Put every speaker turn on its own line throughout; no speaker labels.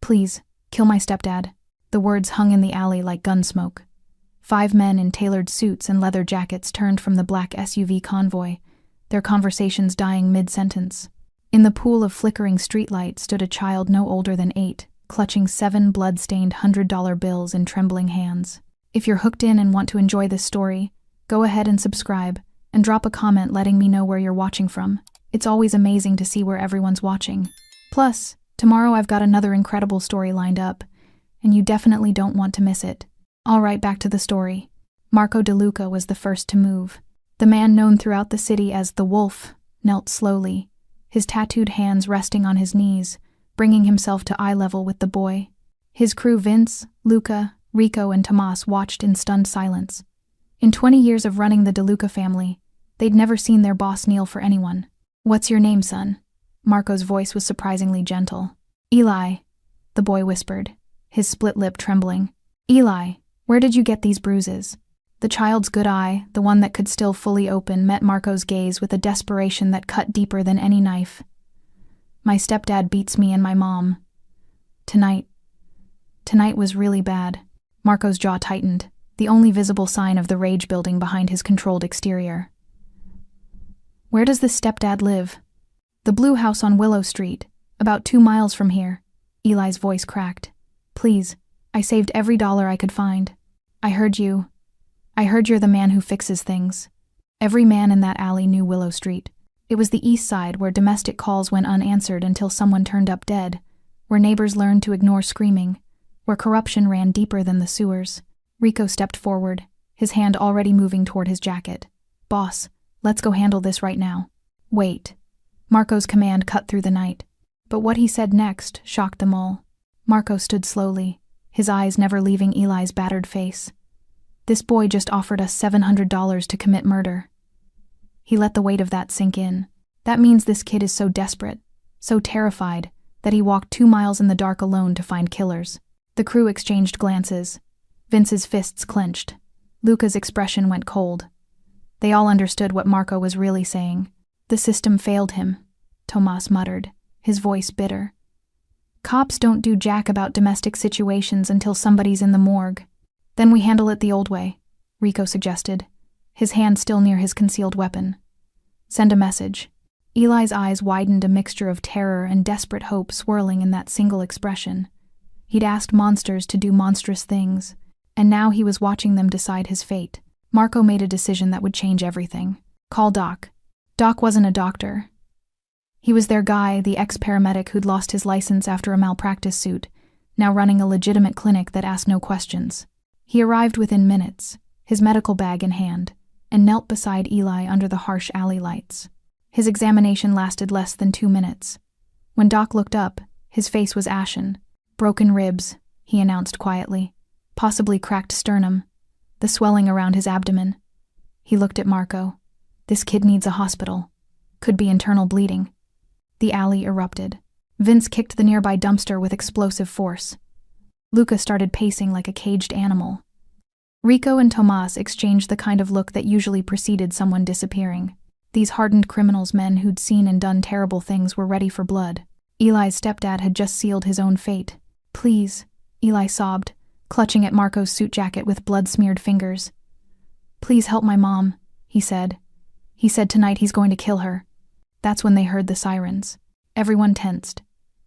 Please, kill my stepdad." The words hung in the alley like gun smoke. 5 men in tailored suits and leather jackets turned from the black SUV convoy, their conversations dying mid-sentence. In the pool of flickering streetlight stood a child no older than 8, clutching 7 blood-stained $100 bills in trembling hands. If you're hooked in and want to enjoy this story, go ahead and subscribe, and drop a comment letting me know where you're watching from. It's always amazing to see where everyone's watching. Plus, tomorrow I've got another incredible story lined up, and you definitely don't want to miss it. Alright, back to the story. Marco DeLuca was the first to move. The man known throughout the city as the Wolf knelt slowly, his tattooed hands resting on his knees, bringing himself to eye level with the boy. His crew Vince, Luca, Rico, and Tomas watched in stunned silence. In 20 years of running the DeLuca family, they'd never seen their boss kneel for anyone. "What's your name, son?" Marco's voice was surprisingly gentle. "Eli," the boy whispered, his split lip trembling. "Eli, where did you get these bruises?" The child's good eye, the one that could still fully open, met Marco's gaze with a desperation that cut deeper than any knife. "My stepdad beats me and my mom. Tonight was really bad." Marco's jaw tightened, the only visible sign of the rage building behind his controlled exterior. "Where does this stepdad live?" "The blue house on Willow Street, about 2 miles from here." Eli's voice cracked. "Please, I saved every dollar I could find. I heard you're the man who fixes things." Every man in that alley knew Willow Street. It was the east side where domestic calls went unanswered until someone turned up dead, where neighbors learned to ignore screaming, where corruption ran deeper than the sewers. Rico stepped forward, his hand already moving toward his jacket. "Boss, let's go handle this right now." "Wait." Marco's command cut through the night, but what he said next shocked them all. Marco stood slowly, his eyes never leaving Eli's battered face. "This boy just offered us $700 to commit murder." He let the weight of that sink in. That means this kid is so desperate, so terrified, that he walked 2 miles in the dark alone to find killers. The crew exchanged glances. Vince's fists clenched. Luca's expression went cold. They all understood what Marco was really saying. "The system failed him," Tomas muttered, his voice bitter. "Cops don't do jack about domestic situations until somebody's in the morgue. Then we handle it the old way," Rico suggested, his hand still near his concealed weapon. "Send a message." Eli's eyes widened, a mixture of terror and desperate hope swirling in that single expression. He'd asked monsters to do monstrous things, and now he was watching them decide his fate. Marco made a decision that would change everything. "Call Doc." Doc wasn't a doctor. He was their guy, the ex-paramedic who'd lost his license after a malpractice suit, now running a legitimate clinic that asked no questions. He arrived within minutes, his medical bag in hand, and knelt beside Eli under the harsh alley lights. His examination lasted less than 2 minutes. When Doc looked up, his face was ashen. "Broken ribs," he announced quietly. "Possibly cracked sternum. The swelling around his abdomen." He looked at Marco. "This kid needs a hospital. Could be internal bleeding." The alley erupted. Vince kicked the nearby dumpster with explosive force. Luca started pacing like a caged animal. Rico and Tomas exchanged the kind of look that usually preceded someone disappearing. These hardened criminals, men who'd seen and done terrible things, were ready for blood. Eli's stepdad had just sealed his own fate. "Please," Eli sobbed, clutching at Marco's suit jacket with blood-smeared fingers. "Please help my mom," he said. "He said tonight he's going to kill her." That's when they heard the sirens. Everyone tensed.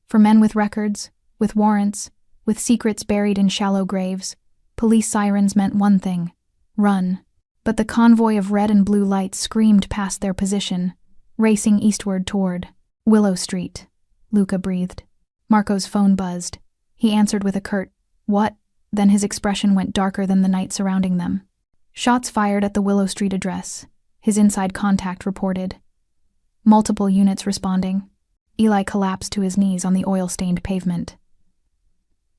For men with records, with warrants, with secrets buried in shallow graves, police sirens meant one thing: run. But the convoy of red and blue lights screamed past their position, racing eastward toward Willow Street. Luca breathed. Marco's phone buzzed. He answered with a curt, "What?" Then his expression went darker than the night surrounding them. "Shots fired at the Willow Street address," his inside contact reported. Multiple units responding. Eli collapsed to his knees on the oil-stained pavement.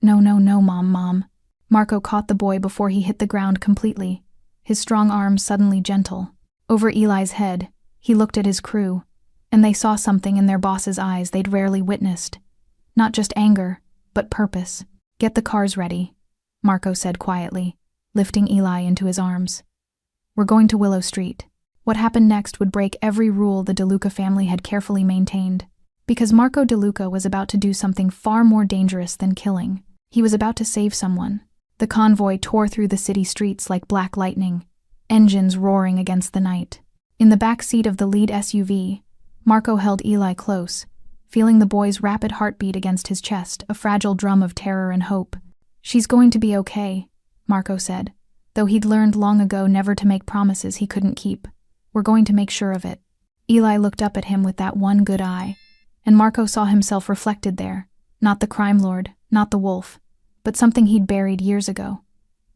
No, Mom. Marco caught the boy before he hit the ground completely, his strong arms suddenly gentle. Over Eli's head, he looked at his crew, and they saw something in their boss's eyes they'd rarely witnessed. Not just anger, but purpose. "Get the cars ready," Marco said quietly, lifting Eli into his arms. "We're going to Willow Street." What happened next would break every rule the DeLuca family had carefully maintained. Because Marco DeLuca was about to do something far more dangerous than killing. He was about to save someone. The convoy tore through the city streets like black lightning, engines roaring against the night. In the back seat of the lead SUV, Marco held Eli close, feeling the boy's rapid heartbeat against his chest, a fragile drum of terror and hope. "She's going to be okay," Marco said, though he'd learned long ago never to make promises he couldn't keep. "We're going to make sure of it." Eli looked up at him with that one good eye, and Marco saw himself reflected there, not the crime lord, not the wolf, but something he'd buried years ago.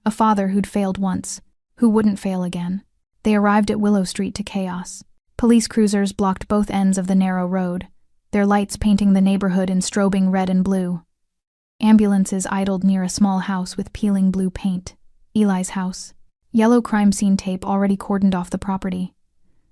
A father who'd failed once, who wouldn't fail again. They arrived at Willow Street to chaos. Police cruisers blocked both ends of the narrow road, their lights painting the neighborhood in strobing red and blue. Ambulances idled near a small house with peeling blue paint. Eli's house. Yellow crime scene tape already cordoned off the property.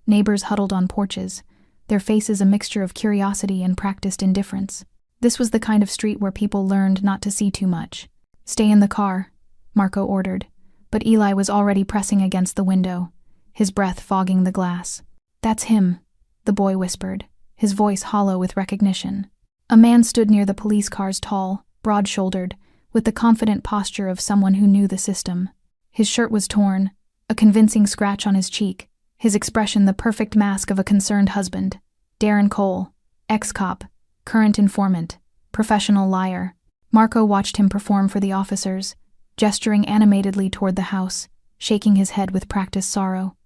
Neighbors huddled on porches, their faces a mixture of curiosity and practiced indifference. This was the kind of street where people learned not to see too much. "Stay in the car," Marco ordered, but Eli was already pressing against the window, his breath fogging the glass. "That's him," the boy whispered, his voice hollow with recognition. A man stood near the police cars, tall, broad-shouldered, with the confident posture of someone who knew the system. His shirt was torn, a convincing scratch on his cheek, his expression the perfect mask of a concerned husband. Darren Cole, ex-cop, current informant, professional liar. Marco watched him perform for the officers, gesturing animatedly toward the house, shaking his head with practiced sorrow.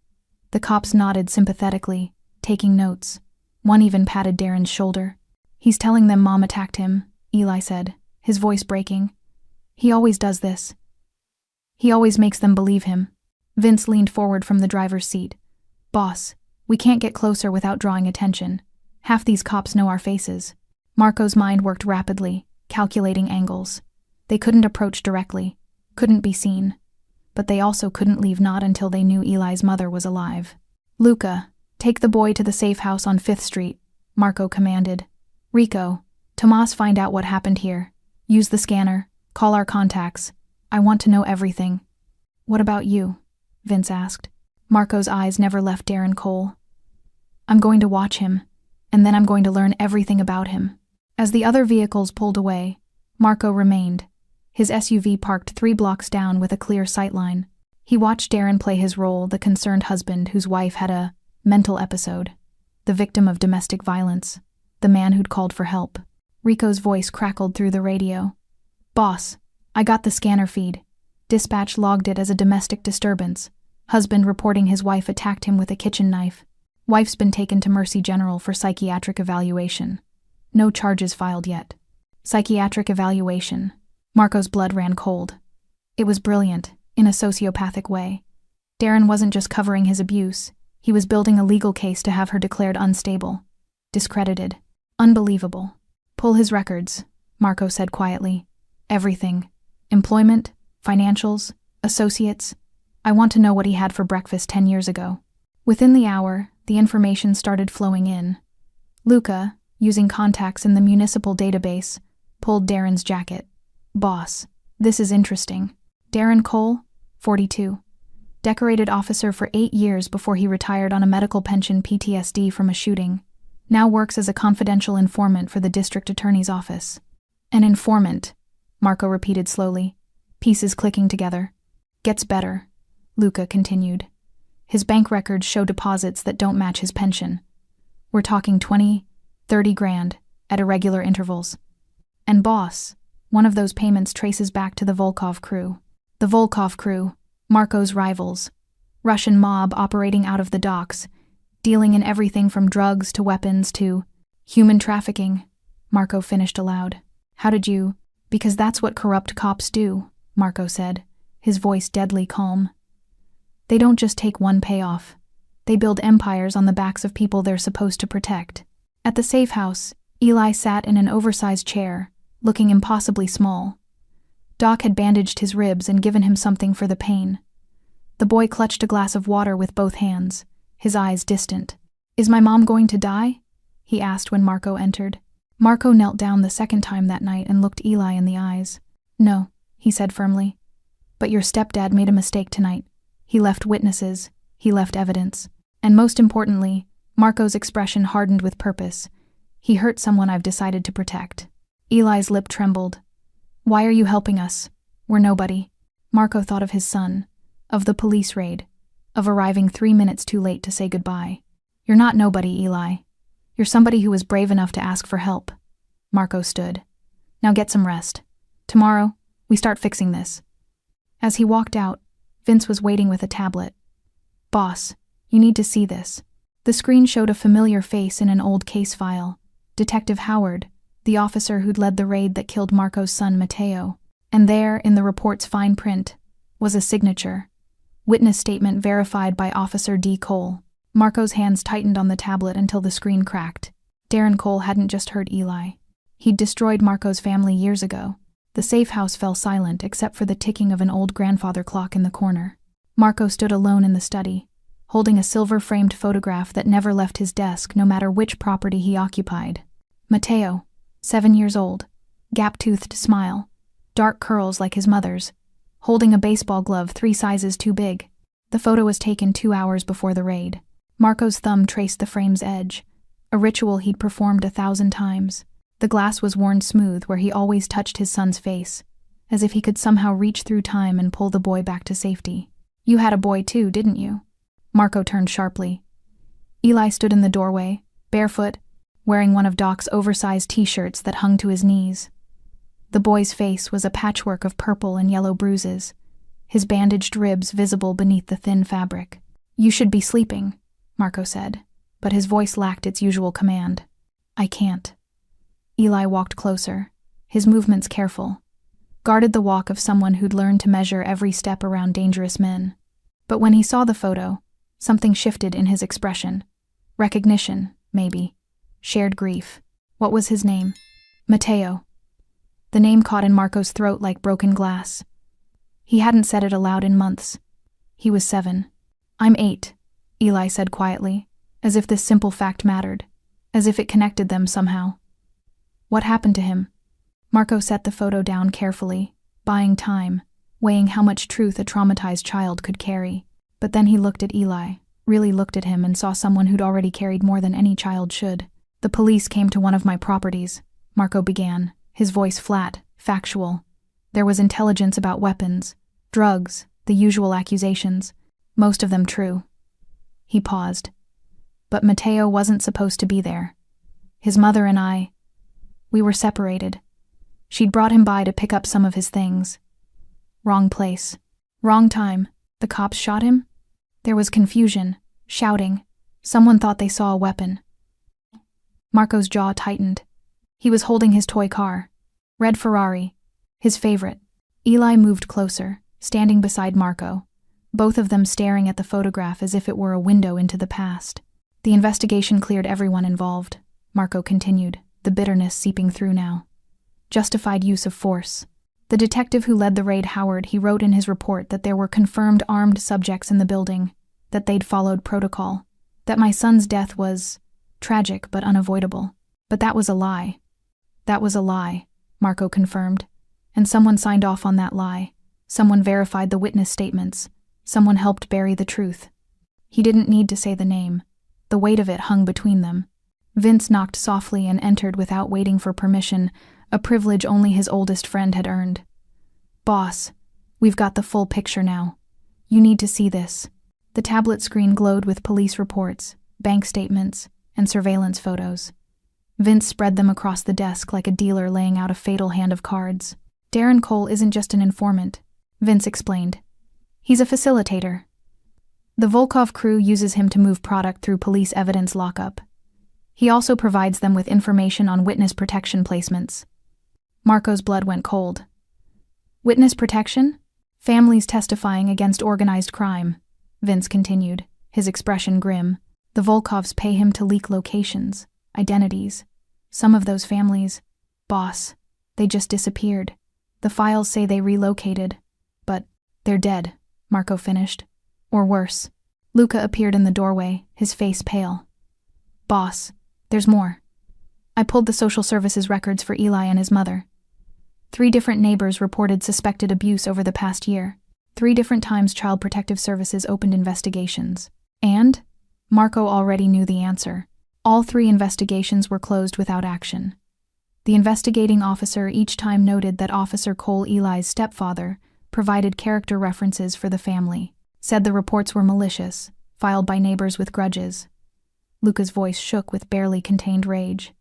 The cops nodded sympathetically, taking notes. One even patted Darren's shoulder. "He's telling them Mom attacked him," Eli said, his voice breaking. "He always does this. He always makes them believe him." Vince leaned forward from the driver's seat. "Boss, we can't get closer without drawing attention. Half these cops know our faces." Marco's mind worked rapidly, calculating angles. They couldn't approach directly, couldn't be seen. But they also couldn't leave not until they knew Eli's mother was alive. "Luca, take the boy to the safe house on 5th Street, Marco commanded. "Rico, Tomas, find out what happened here. Use the scanner, call our contacts. I want to know everything." "What about you?" Vince asked. Marco's eyes never left Darren Cole. "I'm going to watch him, and then I'm going to learn everything about him." As the other vehicles pulled away, Marco remained, his SUV parked 3 blocks down with a clear sightline. He watched Darren play his role, the concerned husband whose wife had a mental episode, the victim of domestic violence, the man who'd called for help. Rico's voice crackled through the radio. "Boss, I got the scanner feed. Dispatch logged it as a domestic disturbance. Husband reporting his wife attacked him with a kitchen knife. Wife's been taken to Mercy General for psychiatric evaluation. No charges filed yet." Psychiatric evaluation. Marco's blood ran cold. It was brilliant, in a sociopathic way. Darren wasn't just covering his abuse, he was building a legal case to have her declared unstable. Discredited. Unbelievable. "Pull his records," Marco said quietly. "Everything. Employment, financials, associates. I want to know what he had for breakfast 10 years ago." Within the hour, the information started flowing in. Luca, using contacts in the municipal database, pulled Darren's jacket. "Boss, this is interesting. Darren Cole, 42. Decorated officer for 8 years before he retired on a medical pension PTSD from a shooting. Now works as a confidential informant for the district attorney's office." "An informant," Marco repeated slowly, pieces clicking together. "Gets better," Luca continued. "His bank records show deposits that don't match his pension. We're talking 20, 30 grand, at irregular intervals. And boss, one of those payments traces back to the Volkov crew. The Volkov crew, Marco's rivals. Russian mob operating out of the docks, dealing in everything from drugs to weapons to human trafficking," Marco finished aloud. "How did you—" "Because that's what corrupt cops do," Marco said, his voice deadly calm. "They don't just take one payoff. They build empires on the backs of people they're supposed to protect." At the safe house, Eli sat in an oversized chair, looking impossibly small. Doc had bandaged his ribs and given him something for the pain. The boy clutched a glass of water with both hands, his eyes distant. "Is my mom going to die?" he asked when Marco entered. Marco knelt down the second time that night and looked Eli in the eyes. "No," he said firmly. "But your stepdad made a mistake tonight. He left witnesses, he left evidence." And most importantly, Marco's expression hardened with purpose. He hurt someone I've decided to protect. Eli's lip trembled. Why are you helping us? We're nobody. Marco thought of his son, of the police raid, of arriving 3 minutes too late to say goodbye. You're not nobody, Eli. You're somebody who was brave enough to ask for help. Marco stood. Now get some rest. Tomorrow, we start fixing this. As he walked out, Vince was waiting with a tablet. Boss, you need to see this. The screen showed a familiar face in an old case file. Detective Howard, the officer who'd led the raid that killed Marco's son Matteo. And there, in the report's fine print, was a signature. Witness statement verified by Officer D. Cole. Marco's hands tightened on the tablet until the screen cracked. Darren Cole hadn't just hurt Eli. He'd destroyed Marco's family years ago. The safe house fell silent except for the ticking of an old grandfather clock in the corner. Marco stood alone in the study, holding a silver-framed photograph that never left his desk no matter which property he occupied. Matteo, 7 years old, gap-toothed smile, dark curls like his mother's, holding a baseball glove 3 sizes too big. The photo was taken 2 hours before the raid. Marco's thumb traced the frame's edge, a ritual he'd performed 1,000 times. The glass was worn smooth where he always touched his son's face, as if he could somehow reach through time and pull the boy back to safety. You had a boy too, didn't you? Marco turned sharply. Eli stood in the doorway, barefoot, wearing one of Doc's oversized t-shirts that hung to his knees. The boy's face was a patchwork of purple and yellow bruises, his bandaged ribs visible beneath the thin fabric. You should be sleeping, Marco said, but his voice lacked its usual command. I can't. Eli walked closer, his movements careful, guarded the walk of someone who'd learned to measure every step around dangerous men. But when he saw the photo, something shifted in his expression. Recognition, maybe. Shared grief. What was his name? Matteo. The name caught in Marco's throat like broken glass. He hadn't said it aloud in months. He was 7. I'm 8, Eli said quietly, as if this simple fact mattered, as if it connected them somehow. What happened to him? Marco set the photo down carefully, buying time, weighing how much truth a traumatized child could carry. But then he looked at Eli, really looked at him and saw someone who'd already carried more than any child should. The police came to one of my properties, Marco began, his voice flat, factual. There was intelligence about weapons, drugs, the usual accusations, most of them true. He paused. But Matteo wasn't supposed to be there. His mother and we were separated. She'd brought him by to pick up some of his things. Wrong place. Wrong time. The cops shot him? There was confusion, shouting. Someone thought they saw a weapon. Marco's jaw tightened. He was holding his toy car. Red Ferrari. His favorite. Eli moved closer, standing beside Marco, both of them staring at the photograph as if it were a window into the past. The investigation cleared everyone involved, Marco continued, the bitterness seeping through now. Justified use of force. The detective who led the raid, Howard, he wrote in his report that there were confirmed armed subjects in the building, that they'd followed protocol, that my son's death was tragic but unavoidable. But that was a lie. That was a lie, Marco confirmed. And someone signed off on that lie. Someone verified the witness statements. Someone helped bury the truth. He didn't need to say the name. The weight of it hung between them. Vince knocked softly and entered without waiting for permission, a privilege only his oldest friend had earned. Boss, we've got the full picture now. You need to see this. The tablet screen glowed with police reports, bank statements, and surveillance photos. Vince spread them across the desk like a dealer laying out a fatal hand of cards. Darren Cole isn't just an informant, Vince explained. He's a facilitator. The Volkov crew uses him to move product through police evidence lockup. He also provides them with information on witness protection placements. Marco's blood went cold. Witness protection? Families testifying against organized crime, Vince continued, his expression grim. The Volkovs pay him to leak locations, identities. Some of those families, boss, they just disappeared. The files say they relocated, but they're dead, Marco finished. Or worse. Luca appeared in the doorway, his face pale. Boss, there's more. I pulled the social services records for Eli and his mother. 3 different neighbors reported suspected abuse over the past year. 3 different times Child Protective Services opened investigations. And Marco already knew the answer. All 3 investigations were closed without action. The investigating officer each time noted that Officer Cole, Eli's stepfather, provided character references for the family, said the reports were malicious, filed by neighbors with grudges. Luca's voice shook with barely contained rage.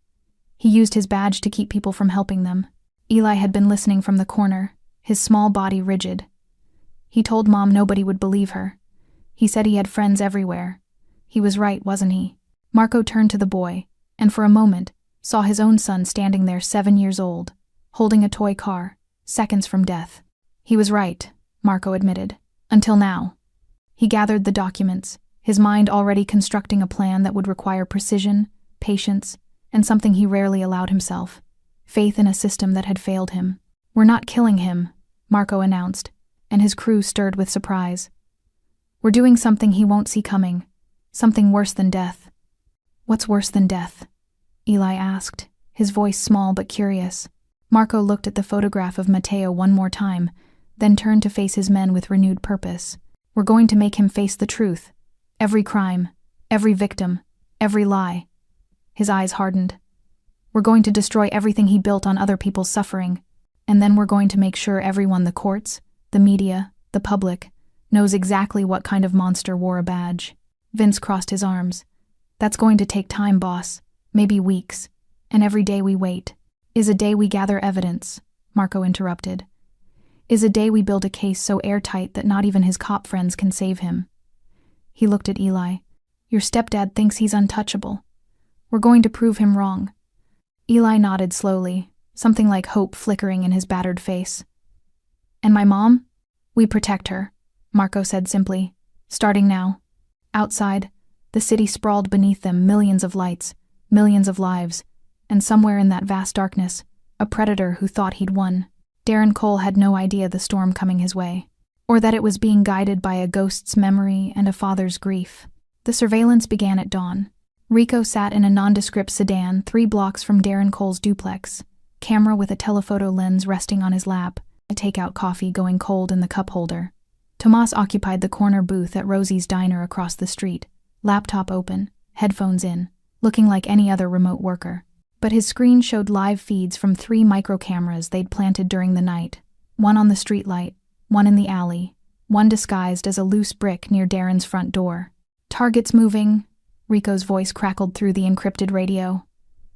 He used his badge to keep people from helping them. Eli had been listening from the corner, his small body rigid. He told Mom nobody would believe her. He said he had friends everywhere. He was right, wasn't he? Marco turned to the boy, and for a moment, saw his own son standing there 7 years old, holding a toy car, seconds from death. He was right, Marco admitted. Until now. He gathered the documents, his mind already constructing a plan that would require precision, patience, and something he rarely allowed himself: faith in a system that had failed him. "We're not killing him," Marco announced, and his crew stirred with surprise. "We're doing something he won't see coming, something worse than death." "What's worse than death?" Eli asked, his voice small but curious. Marco looked at the photograph of Matteo one more time, then turned to face his men with renewed purpose. "We're going to make him face the truth. Every crime, every victim, every lie." His eyes hardened. "We're going to destroy everything he built on other people's suffering, and then we're going to make sure everyone, the courts, the media, the public, knows exactly what kind of monster wore a badge." Vince crossed his arms. "That's going to take time, boss. Maybe weeks. And every day we wait is a day we gather evidence," Marco interrupted. "Is a day we build a case so airtight that not even his cop friends can save him." He looked at Eli. "Your stepdad thinks he's untouchable. We're going to prove him wrong." Eli nodded slowly, something like hope flickering in his battered face. "And my mom? We protect her," Marco said simply. "Starting now." Outside, the city sprawled beneath them, millions of lights, millions of lives, and somewhere in that vast darkness, a predator who thought he'd won. Darren Cole had no idea the storm coming his way, or that it was being guided by a ghost's memory and a father's grief. The surveillance began at dawn. Rico sat in a nondescript sedan 3 blocks from Darren Cole's duplex, camera with a telephoto lens resting on his lap, a takeout coffee going cold in the cup holder. Tomas occupied the corner booth at Rosie's diner across the street, laptop open, headphones in, looking like any other remote worker. But his screen showed live feeds from 3 micro-cameras they'd planted during the night, one on the streetlight, one in the alley, one disguised as a loose brick near Darren's front door. "Targets moving," Rico's voice crackled through the encrypted radio.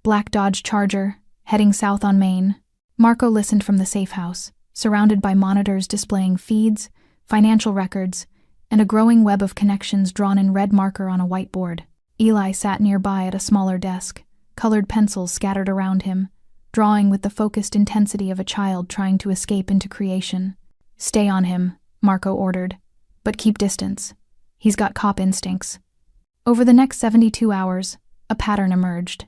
"Black Dodge Charger, heading south on Main." Marco listened from the safe house, surrounded by monitors displaying feeds, financial records, and a growing web of connections drawn in red marker on a whiteboard. Eli sat nearby at a smaller desk, colored pencils scattered around him, drawing with the focused intensity of a child trying to escape into creation. "Stay on him," Marco ordered, "but keep distance. He's got cop instincts." Over the next 72 hours, a pattern emerged.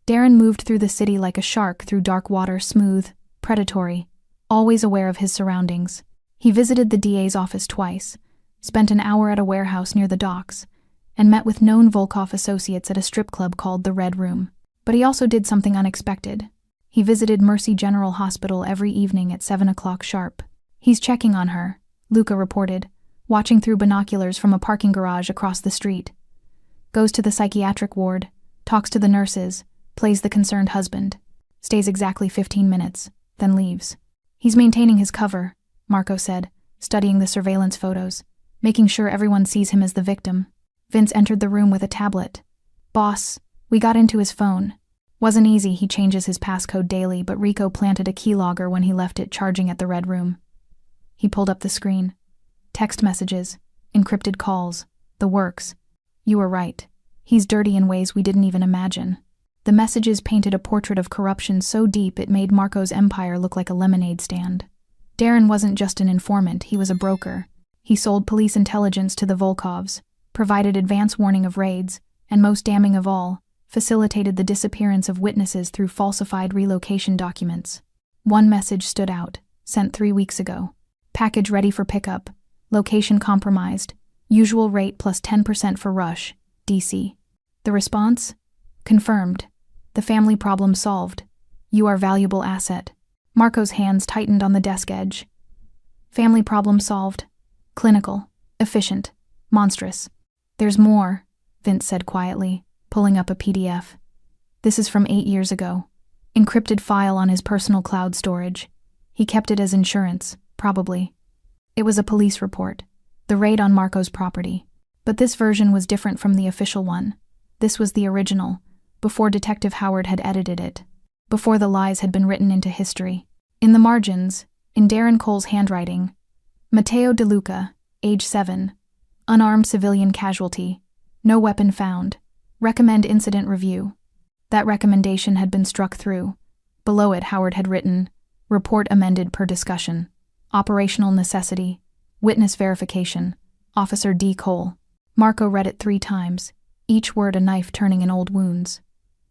Darren moved through the city like a shark through dark water, smooth, predatory, always aware of his surroundings. He visited the DA's office twice, spent an hour at a warehouse near the docks, and met with known Volkov associates at a strip club called the Red Room. But he also did something unexpected. He visited Mercy General Hospital every evening at 7 o'clock sharp. "He's checking on her," Luca reported, watching through binoculars from a parking garage across the street. "Goes to the psychiatric ward, talks to the nurses, plays the concerned husband. Stays exactly 15 minutes, then leaves." "He's maintaining his cover," Marco said, studying the surveillance photos, making sure everyone sees him as the victim. Vince entered the room with a tablet. "Boss, we got into his phone. Wasn't easy, he changes his passcode daily, but Rico planted a keylogger when he left it charging at the Red Room." He pulled up the screen. Text messages, encrypted calls, the works. "You were right. He's dirty in ways we didn't even imagine." The messages painted a portrait of corruption so deep it made Marco's empire look like a lemonade stand. Darren wasn't just an informant, he was a broker. He sold police intelligence to the Volkovs, provided advance warning of raids, and most damning of all, facilitated the disappearance of witnesses through falsified relocation documents. One message stood out, sent 3 weeks ago. "Package ready for pickup. Location compromised. Usual rate plus 10% for rush. DC." The response? "Confirmed. The family problem solved. You are valuable asset." Marco's hands tightened on the desk edge. "Family problem solved. Clinical. Efficient. Monstrous." "There's more," Vince said quietly. pulling up a PDF. This is from 8 years ago. Encrypted file on his personal cloud storage. He kept it as insurance, probably. It was a police report. The raid on Marco's property. But this version was different from the official one. This was the original, before Detective Howard had edited it. Before the lies had been written into history. In the margins, in Darren Cole's handwriting, Matteo De Luca, age 7, unarmed civilian casualty, no weapon found, recommend incident review. That recommendation had been struck through. Below it, Howard had written, report amended per discussion, operational necessity, witness verification, Officer D. Cole. Marco read it 3 times, each word a knife turning in old wounds.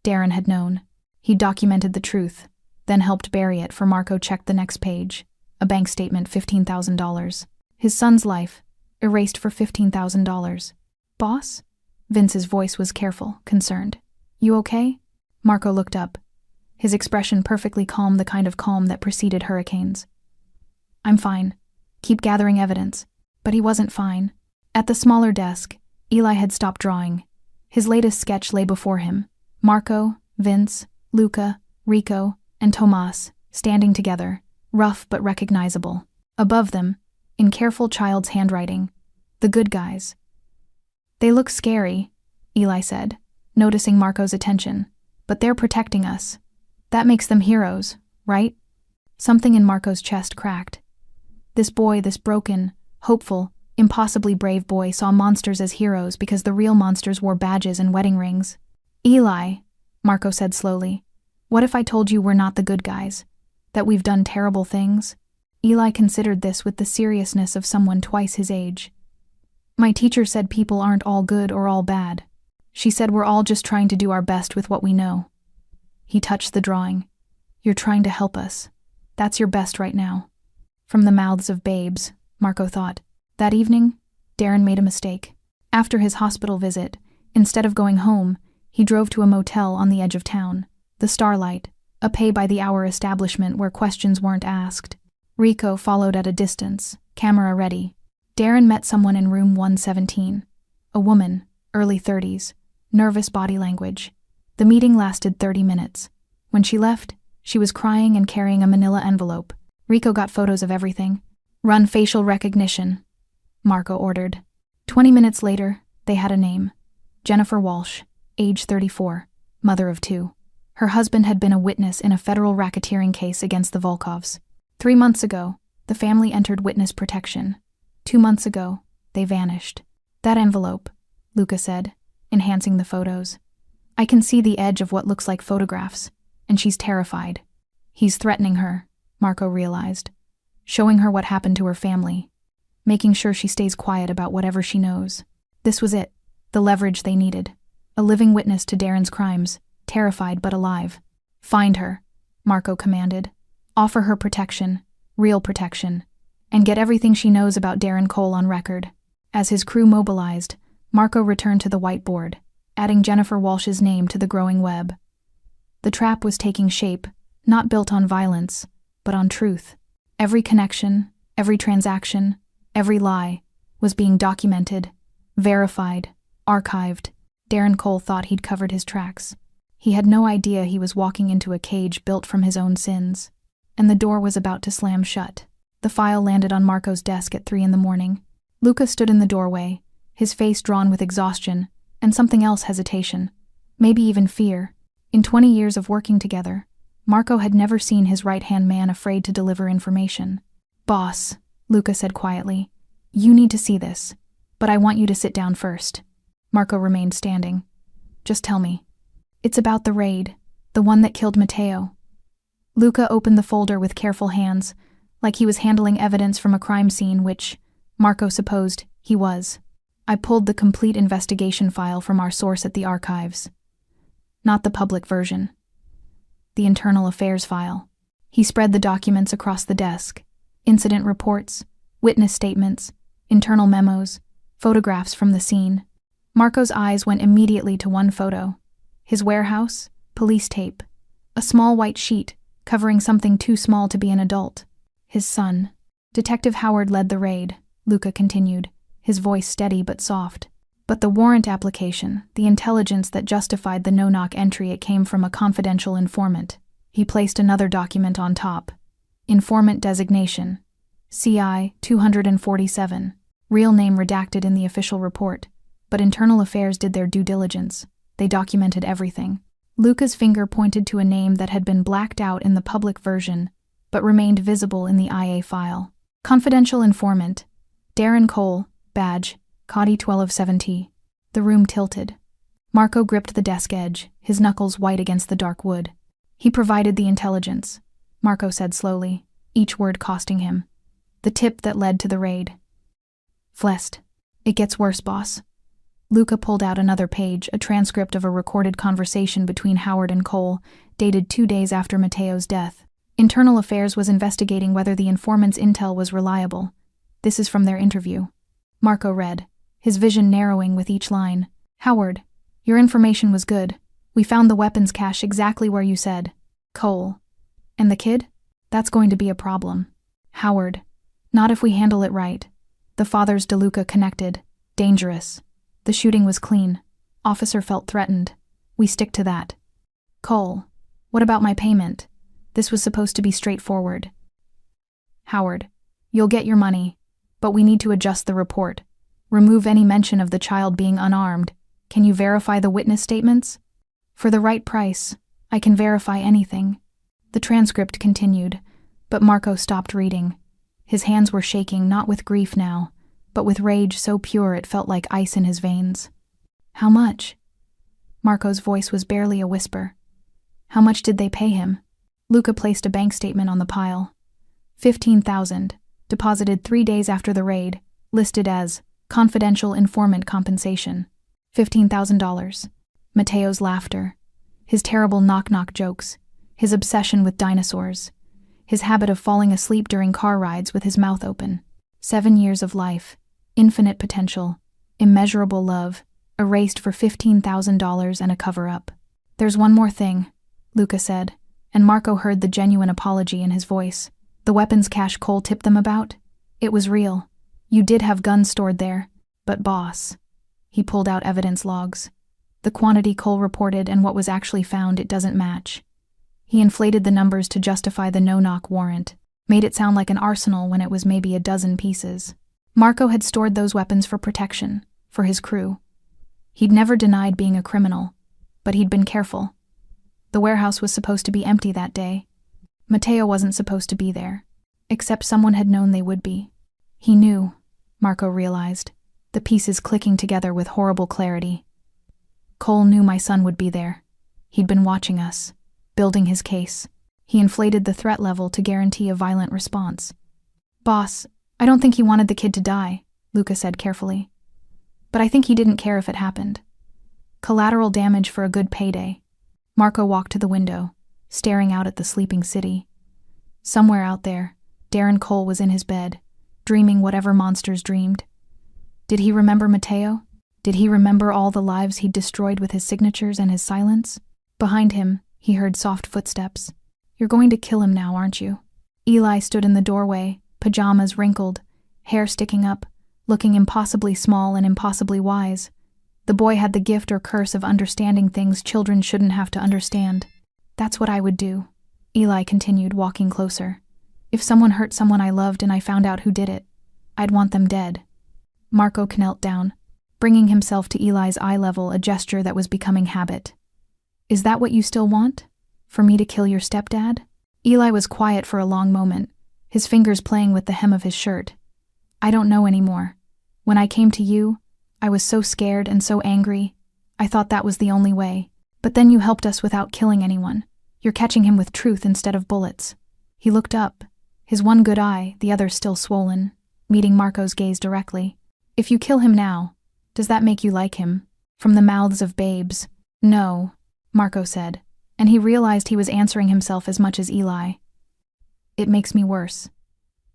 Darren had known. He documented the truth, then helped bury it for Marco checked the next page. A bank statement, $15,000. His son's life, erased for $15,000. Boss? Vince's voice was careful, concerned. You okay? Marco looked up. His expression perfectly calm, the kind of calm that preceded hurricanes. I'm fine. Keep gathering evidence. But he wasn't fine. At the smaller desk, Eli had stopped drawing. His latest sketch lay before him. Marco, Vince, Luca, Rico, and Tomas, standing together, rough but recognizable. Above them, in careful child's handwriting, the good guys. They look scary, Eli said, noticing Marco's attention. But they're protecting us. That makes them heroes, right? Something in Marco's chest cracked. This boy, this broken, hopeful, impossibly brave boy saw monsters as heroes because the real monsters wore badges and wedding rings. Eli, Marco said slowly, what if I told you we're not the good guys? That we've done terrible things? Eli considered this with the seriousness of someone twice his age. My teacher said people aren't all good or all bad. She said we're all just trying to do our best with what we know. He touched the drawing. You're trying to help us. That's your best right now. From the mouths of babes, Marco thought. That evening, Darren made a mistake. After his hospital visit, instead of going home, he drove to a motel on the edge of town, the Starlight, a pay-by-the-hour establishment where questions weren't asked. Rico followed at a distance, camera ready. Darren met someone in room 117. A woman, early 30s, nervous body language. The meeting lasted 30 minutes. When she left, she was crying and carrying a manila envelope. Rico got photos of everything. Run facial recognition, Marco ordered. 20 minutes later, they had a name. Jennifer Walsh, age 34, mother of 2. Her husband had been a witness in a federal racketeering case against the Volkovs. 3 months ago, the family entered witness protection. 2 months ago, they vanished. That envelope, Luca said, enhancing the photos. I can see the edge of what looks like photographs, and she's terrified. He's threatening her, Marco realized, showing her what happened to her family, making sure she stays quiet about whatever she knows. This was it, the leverage they needed. A living witness to Darren's crimes, terrified but alive. Find her, Marco commanded. Offer her protection, real protection, and get everything she knows about Darren Cole on record. As his crew mobilized, Marco returned to the whiteboard, adding Jennifer Walsh's name to the growing web. The trap was taking shape, not built on violence, but on truth. Every connection, every transaction, every lie was being documented, verified, archived. Darren Cole thought he'd covered his tracks. He had no idea he was walking into a cage built from his own sins, and the door was about to slam shut. The file landed on Marco's desk at 3 a.m. Luca stood in the doorway, his face drawn with exhaustion, and something else, hesitation, maybe even fear. In 20 years of working together, Marco had never seen his right-hand man afraid to deliver information. Boss, Luca said quietly, you need to see this, but I want you to sit down first. Marco remained standing. Just tell me. It's about the raid, the one that killed Matteo. Luca opened the folder with careful hands, like he was handling evidence from a crime scene, which, Marco supposed, he was. I pulled the complete investigation file from our source at the archives. Not the public version. The internal affairs file. He spread the documents across the desk. Incident reports, witness statements, internal memos, photographs from the scene. Marco's eyes went immediately to one photo. His warehouse, police tape, a small white sheet covering something too small to be an adult. His son. Detective Howard led the raid, Luca continued, his voice steady but soft. But the warrant application, the intelligence that justified the no-knock entry, it came from a confidential informant. He placed another document on top. Informant designation. CI 247. Real name redacted in the official report. But Internal Affairs did their due diligence. They documented everything. Luca's finger pointed to a name that had been blacked out in the public version, but remained visible in the IA file. Confidential informant. Darren Cole, badge, Cody 1270. The room tilted. Marco gripped the desk edge, his knuckles white against the dark wood. He provided the intelligence, Marco said slowly, each word costing him. The tip that led to the raid. Flest. It gets worse, boss. Luca pulled out another page, a transcript of a recorded conversation between Howard and Cole, dated 2 days after Mateo's death. Internal Affairs was investigating whether the informant's intel was reliable. This is from their interview. Marco read, his vision narrowing with each line. Howard, your information was good. We found the weapons cache exactly where you said. Cole. And the kid? That's going to be a problem. Howard. Not if we handle it right. The fathers DeLuca connected. Dangerous. The shooting was clean. Officer felt threatened. We stick to that. Cole. What about my payment? This was supposed to be straightforward. Howard. You'll get your money. But we need to adjust the report. Remove any mention of the child being unarmed. Can you verify the witness statements? For the right price, I can verify anything. The transcript continued, but Marco stopped reading. His hands were shaking, not with grief now, but with rage so pure it felt like ice in his veins. How much? Marco's voice was barely a whisper. How much did they pay him? Luca placed a bank statement on the pile. 15,000, deposited 3 days after the raid, listed as confidential informant compensation. $15,000. Mateo's laughter. His terrible knock-knock jokes. His obsession with dinosaurs. His habit of falling asleep during car rides with his mouth open. 7 years of life. Infinite potential. Immeasurable love. Erased for $15,000 and a cover-up. There's one more thing, Luca said, and Marco heard the genuine apology in his voice. The weapons cache Cole tipped them about? It was real. You did have guns stored there. But boss. He pulled out evidence logs. The quantity Cole reported and what was actually found, it doesn't match. He inflated the numbers to justify the no-knock warrant, made it sound like an arsenal when it was maybe a dozen pieces. Marco had stored those weapons for protection, for his crew. He'd never denied being a criminal, but he'd been careful. The warehouse was supposed to be empty that day. Mateo wasn't supposed to be there, except someone had known they would be. He knew, Marco realized, the pieces clicking together with horrible clarity. Cole knew my son would be there. He'd been watching us, building his case. He inflated the threat level to guarantee a violent response. Boss, I don't think he wanted the kid to die, Luca said carefully. But I think he didn't care if it happened. Collateral damage for a good payday. Marco walked to the window, staring out at the sleeping city. Somewhere out there, Darren Cole was in his bed, dreaming whatever monsters dreamed. Did he remember Mateo? Did he remember all the lives he'd destroyed with his signatures and his silence? Behind him, he heard soft footsteps. You're going to kill him now, aren't you? Eli stood in the doorway, pajamas wrinkled, hair sticking up, looking impossibly small and impossibly wise. The boy had the gift or curse of understanding things children shouldn't have to understand. That's what I would do, Eli continued, walking closer. If someone hurt someone I loved and I found out who did it, I'd want them dead. Marco knelt down, bringing himself to Eli's eye level, a gesture that was becoming habit. Is that what you still want? For me to kill your stepdad? Eli was quiet for a long moment, his fingers playing with the hem of his shirt. I don't know anymore. When I came to you, I was so scared and so angry. I thought that was the only way. But then you helped us without killing anyone. You're catching him with truth instead of bullets. He looked up, his one good eye, the other still swollen, meeting Marco's gaze directly. If you kill him now, does that make you like him? From the mouths of babes. No, Marco said, and he realized he was answering himself as much as Eli. It makes me worse.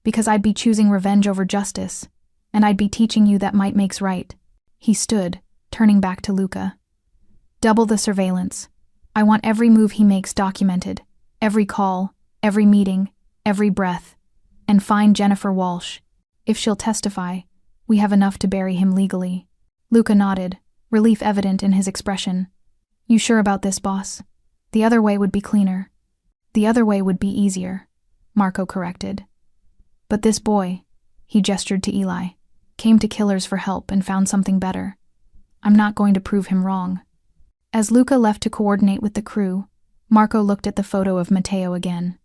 Because I'd be choosing revenge over justice, and I'd be teaching you that might makes right. He stood, turning back to Luca. Double the surveillance. I want every move he makes documented, every call, every meeting, every breath. And find Jennifer Walsh. If she'll testify, we have enough to bury him legally. Luca nodded, relief evident in his expression. You sure about this, boss? The other way would be cleaner. The other way would be easier, Marco corrected. But this boy, he gestured to Eli, came to Killers for help and found something better. I'm not going to prove him wrong. As Luca left to coordinate with the crew, Marco looked at the photo of Matteo again.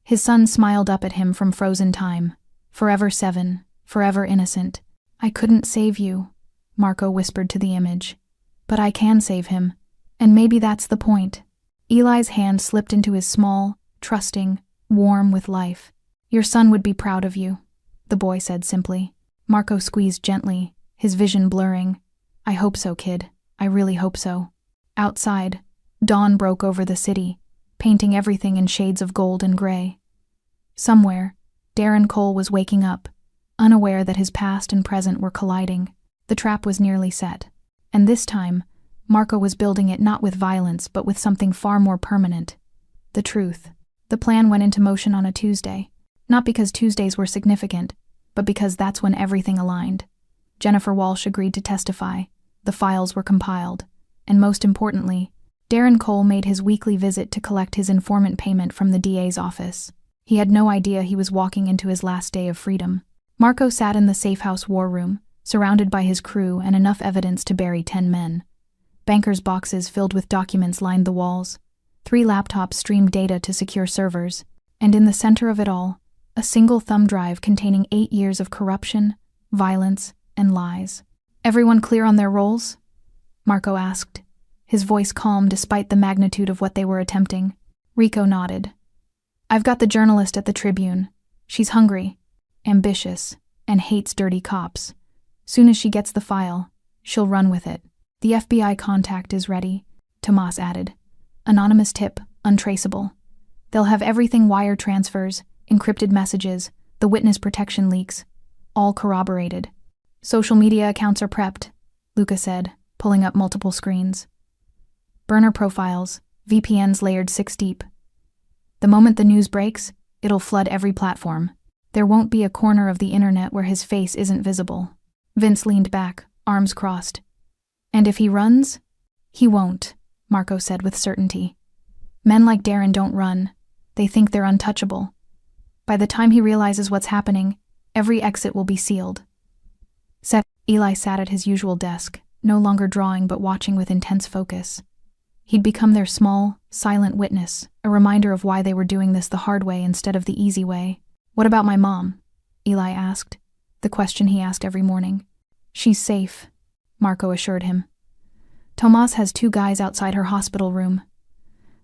His son smiled up at him from frozen time. Forever 7, forever innocent. I couldn't save you, Marco whispered to the image. But I can save him, and maybe that's the point. Eli's hand slipped into his small, trusting, warm with life. Your son would be proud of you, the boy said simply. Marco squeezed gently, his vision blurring. I hope so, kid. I really hope so. Outside, dawn broke over the city, painting everything in shades of gold and gray. Somewhere, Darren Cole was waking up, unaware that his past and present were colliding. The trap was nearly set. And this time, Marco was building it not with violence but with something far more permanent. The truth. The plan went into motion on a Tuesday. Not because Tuesdays were significant, but because that's when everything aligned. Jennifer Walsh agreed to testify, the files were compiled, and most importantly, Darren Cole made his weekly visit to collect his informant payment from the DA's office. He had no idea he was walking into his last day of freedom. Marco sat in the safehouse war room, surrounded by his crew and enough evidence to bury 10 men. Bankers' boxes filled with documents lined the walls. 3 laptops streamed data to secure servers, and in the center of it all, a single thumb drive containing 8 years of corruption, violence, and lies. Everyone clear on their roles? Marco asked, his voice calm despite the magnitude of what they were attempting. Rico nodded. I've got the journalist at the Tribune. She's hungry, ambitious, and hates dirty cops. Soon as she gets the file, she'll run with it. The FBI contact is ready, Tomas added. Anonymous tip, untraceable. They'll have everything: wire transfers, encrypted messages, the witness protection leaks, all corroborated. Social media accounts are prepped, Luca said, pulling up multiple screens. Burner profiles, VPNs layered 6 deep. The moment the news breaks, it'll flood every platform. There won't be a corner of the internet where his face isn't visible. Vince leaned back, arms crossed. And if he runs? He won't, Marco said with certainty. Men like Darren don't run. They think they're untouchable. By the time he realizes what's happening, every exit will be sealed. Eli sat at his usual desk, no longer drawing but watching with intense focus. He'd become their small, silent witness, a reminder of why they were doing this the hard way instead of the easy way. What about my mom? Eli asked, the question he asked every morning. She's safe, Marco assured him. Tomas has 2 guys outside her hospital room.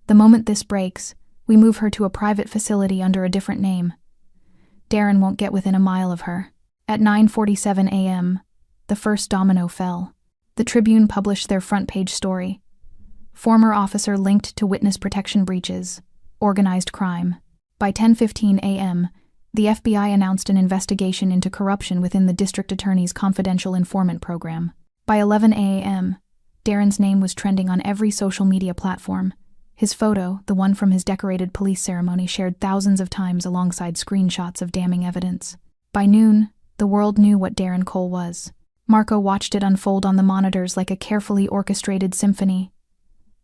The moment this breaks, we move her to a private facility under a different name. Darren won't get within a mile of her. At 9:47 a.m., the first domino fell. The Tribune published their front-page story. Former officer linked to witness protection breaches. Organized crime. By 10:15 a.m., the FBI announced an investigation into corruption within the district attorney's confidential informant program. By 11 a.m., Darren's name was trending on every social media platform. His photo, the one from his decorated police ceremony, shared thousands of times alongside screenshots of damning evidence. By noon, the world knew what Darren Cole was. Marco watched it unfold on the monitors like a carefully orchestrated symphony.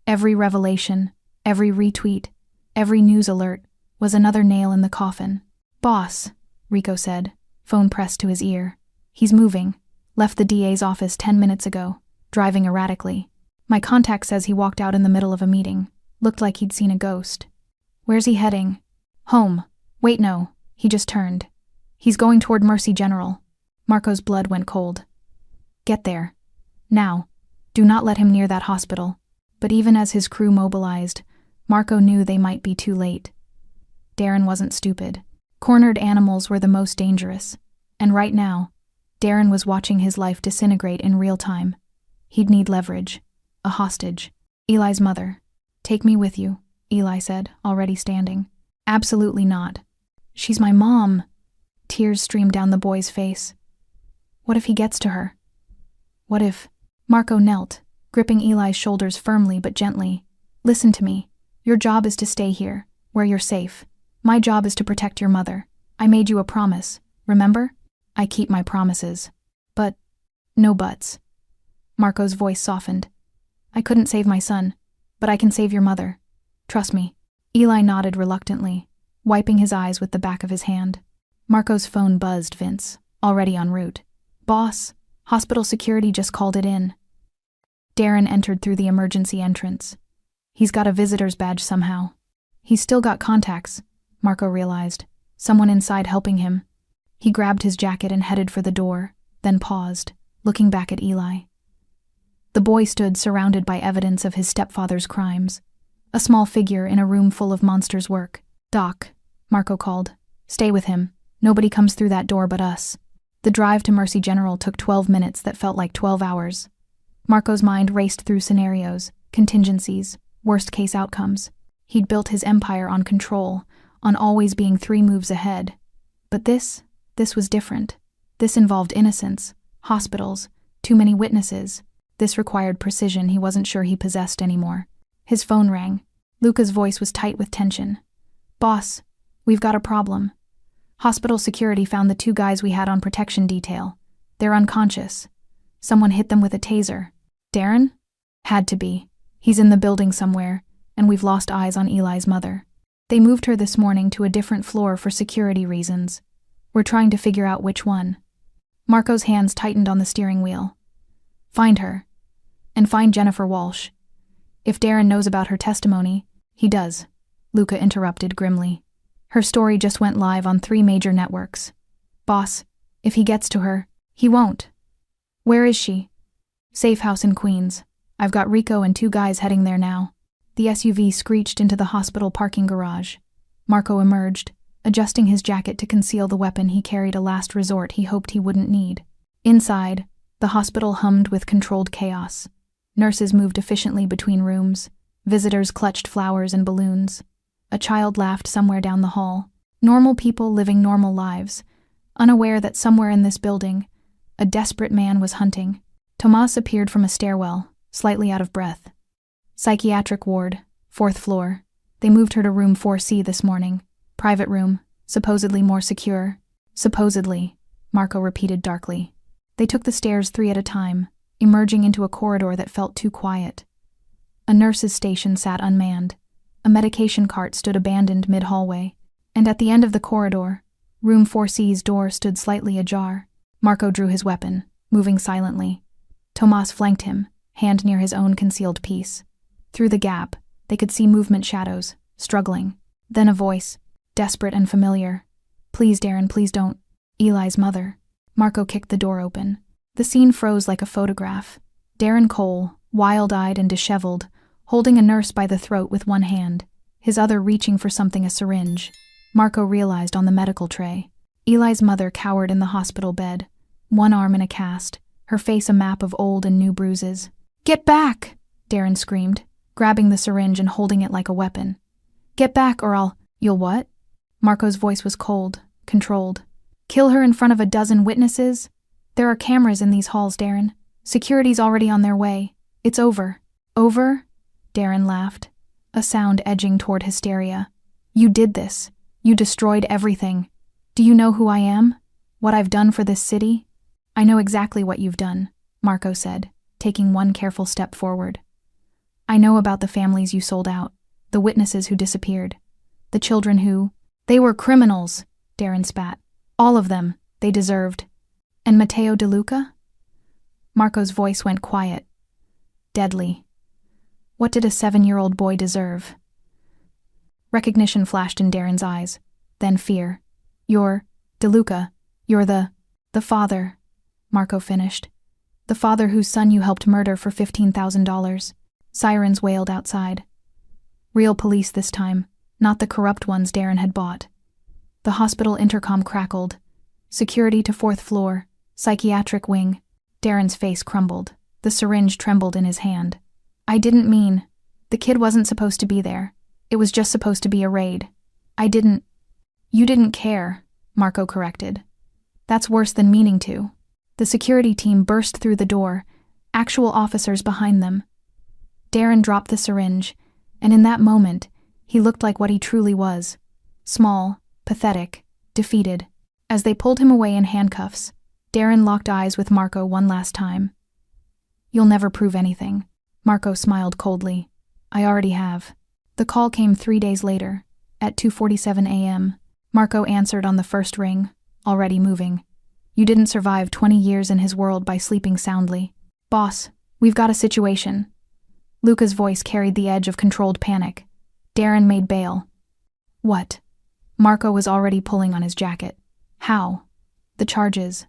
Every revelation, every retweet, every news alert was another nail in the coffin. Boss, Rico said, phone pressed to his ear. He's moving. Left the DA's office 10 minutes ago, driving erratically. My contact says he walked out in the middle of a meeting. Looked like he'd seen a ghost. Where's he heading? Home. Wait, no. He just turned. He's going toward Mercy General. Marco's blood went cold. Get there. Now. Do not let him near that hospital. But even as his crew mobilized, Marco knew they might be too late. Darren wasn't stupid. Cornered animals were the most dangerous. And right now, Darren was watching his life disintegrate in real time. He'd need leverage. A hostage. Eli's mother. Take me with you, Eli said, already standing. Absolutely not. She's my mom. Tears streamed down the boy's face. What if he gets to her? What if... Marco knelt, gripping Eli's shoulders firmly but gently. Listen to me. Your job is to stay here, where you're safe. My job is to protect your mother. I made you a promise, remember? I keep my promises. But... no buts. Marco's voice softened. I couldn't save my son, but I can save your mother. Trust me. Eli nodded reluctantly, wiping his eyes with the back of his hand. Marco's phone buzzed Vince, already en route. Boss, hospital security just called it in. Darren entered through the emergency entrance. He's got a visitor's badge somehow. He's still got contacts, Marco realized. Someone inside helping him. He grabbed his jacket and headed for the door, then paused, looking back at Eli. The boy stood surrounded by evidence of his stepfather's crimes. A small figure in a room full of monsters' work. Doc, Marco called. Stay with him. Nobody comes through that door but us. The drive to Mercy General took 12 minutes that felt like 12 hours. Marco's mind raced through scenarios, contingencies, worst-case outcomes. He'd built his empire on control, on always being 3 moves ahead. But this was different. This involved innocence, hospitals, too many witnesses. This required precision he wasn't sure he possessed anymore. His phone rang. Luca's voice was tight with tension. Boss, we've got a problem. Hospital security found the 2 guys we had on protection detail. They're unconscious. Someone hit them with a taser. Darren? Had to be. He's in the building somewhere, and we've lost eyes on Eli's mother. They moved her this morning to a different floor for security reasons. We're trying to figure out which one. Marco's hands tightened on the steering wheel. Find her. And find Jennifer Walsh. If Darren knows about her testimony, he does, Luca interrupted grimly. Her story just went live on 3 major networks. Boss, if he gets to her, he won't. Where is she? Safe house in Queens. I've got Rico and 2 guys heading there now. The SUV screeched into the hospital parking garage. Marco emerged, adjusting his jacket to conceal the weapon he carried, a last resort he hoped he wouldn't need. Inside, the hospital hummed with controlled chaos. Nurses moved efficiently between rooms. Visitors clutched flowers and balloons. A child laughed somewhere down the hall. Normal people living normal lives, unaware that somewhere in this building, a desperate man was hunting. Tomas appeared from a stairwell, slightly out of breath. Psychiatric ward, 4th floor. They moved her to room 4C this morning. Private room, supposedly more secure. Supposedly, Marco repeated darkly. They took the stairs 3 at a time, emerging into a corridor that felt too quiet. A nurse's station sat unmanned. A medication cart stood abandoned mid-hallway. And at the end of the corridor, room 4C's door stood slightly ajar. Marco drew his weapon, moving silently. Tomas flanked him, hand near his own concealed piece. Through the gap, they could see movement shadows, struggling. Then a voice, desperate and familiar. Please, Darren, please don't. Eli's mother. Marco kicked the door open. The scene froze like a photograph. Darren Cole, wild-eyed and disheveled, holding a nurse by the throat with one hand, his other reaching for something, a syringe. Marco realized on the medical tray. Eli's mother cowered in the hospital bed, one arm in a cast, her face a map of old and new bruises. Get back! Darren screamed, grabbing the syringe and holding it like a weapon. Get back or You'll what? Marco's voice was cold, controlled. Kill her in front of a dozen witnesses? There are cameras in these halls, Darren. Security's already on their way. It's over. Over? Darren laughed, a sound edging toward hysteria. You did this. You destroyed everything. Do you know who I am? What I've done for this city? I know exactly what you've done, Marco said, taking one careful step forward. I know about the families you sold out, the witnesses who disappeared, the children who— They were criminals, Darren spat. All of them. They deserved. And Matteo De Luca? Marco's voice went quiet. Deadly. What did a 7-year-old boy deserve? Recognition flashed in Darren's eyes, then fear. You're De Luca. You're the father, Marco finished. The father whose son you helped murder for $15,000. Sirens wailed outside. Real police this time, not the corrupt ones Darren had bought. The hospital intercom crackled. Security to 4th floor, psychiatric wing. Darren's face crumbled. The syringe trembled in his hand. I didn't mean. The kid wasn't supposed to be there. It was just supposed to be a raid. You didn't care, Marco corrected. That's worse than meaning to. The security team burst through the door, actual officers behind them. Darren dropped the syringe, and in that moment, he looked like what he truly was. Small, pathetic, defeated. As they pulled him away in handcuffs, Darren locked eyes with Marco one last time. You'll never prove anything. Marco smiled coldly. I already have. The call came 3 days later, at 2:47 a.m. Marco answered on the first ring, already moving. You didn't survive 20 years in his world by sleeping soundly. Boss, we've got a situation. Luca's voice carried the edge of controlled panic. Darren made bail. What? Marco was already pulling on his jacket. How? The charges.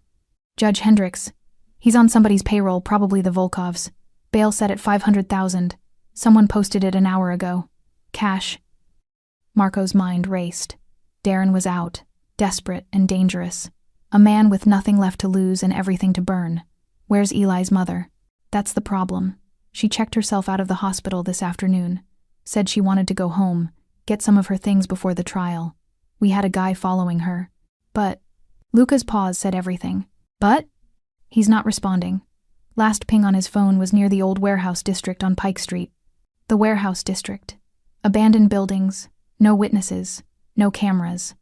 Judge Hendricks. He's on somebody's payroll, probably the Volkovs. Bail set at $500,000. Someone posted it an hour ago. Cash. Marco's mind raced. Darren was out, desperate and dangerous. A man with nothing left to lose and everything to burn. Where's Eli's mother? That's the problem. She checked herself out of the hospital this afternoon. Said she wanted to go home, get some of her things before the trial. We had a guy following her. But Luca's pause said everything. But? He's not responding. Last ping on his phone was near the old warehouse district on Pike Street. The warehouse district. Abandoned buildings, no witnesses, no cameras.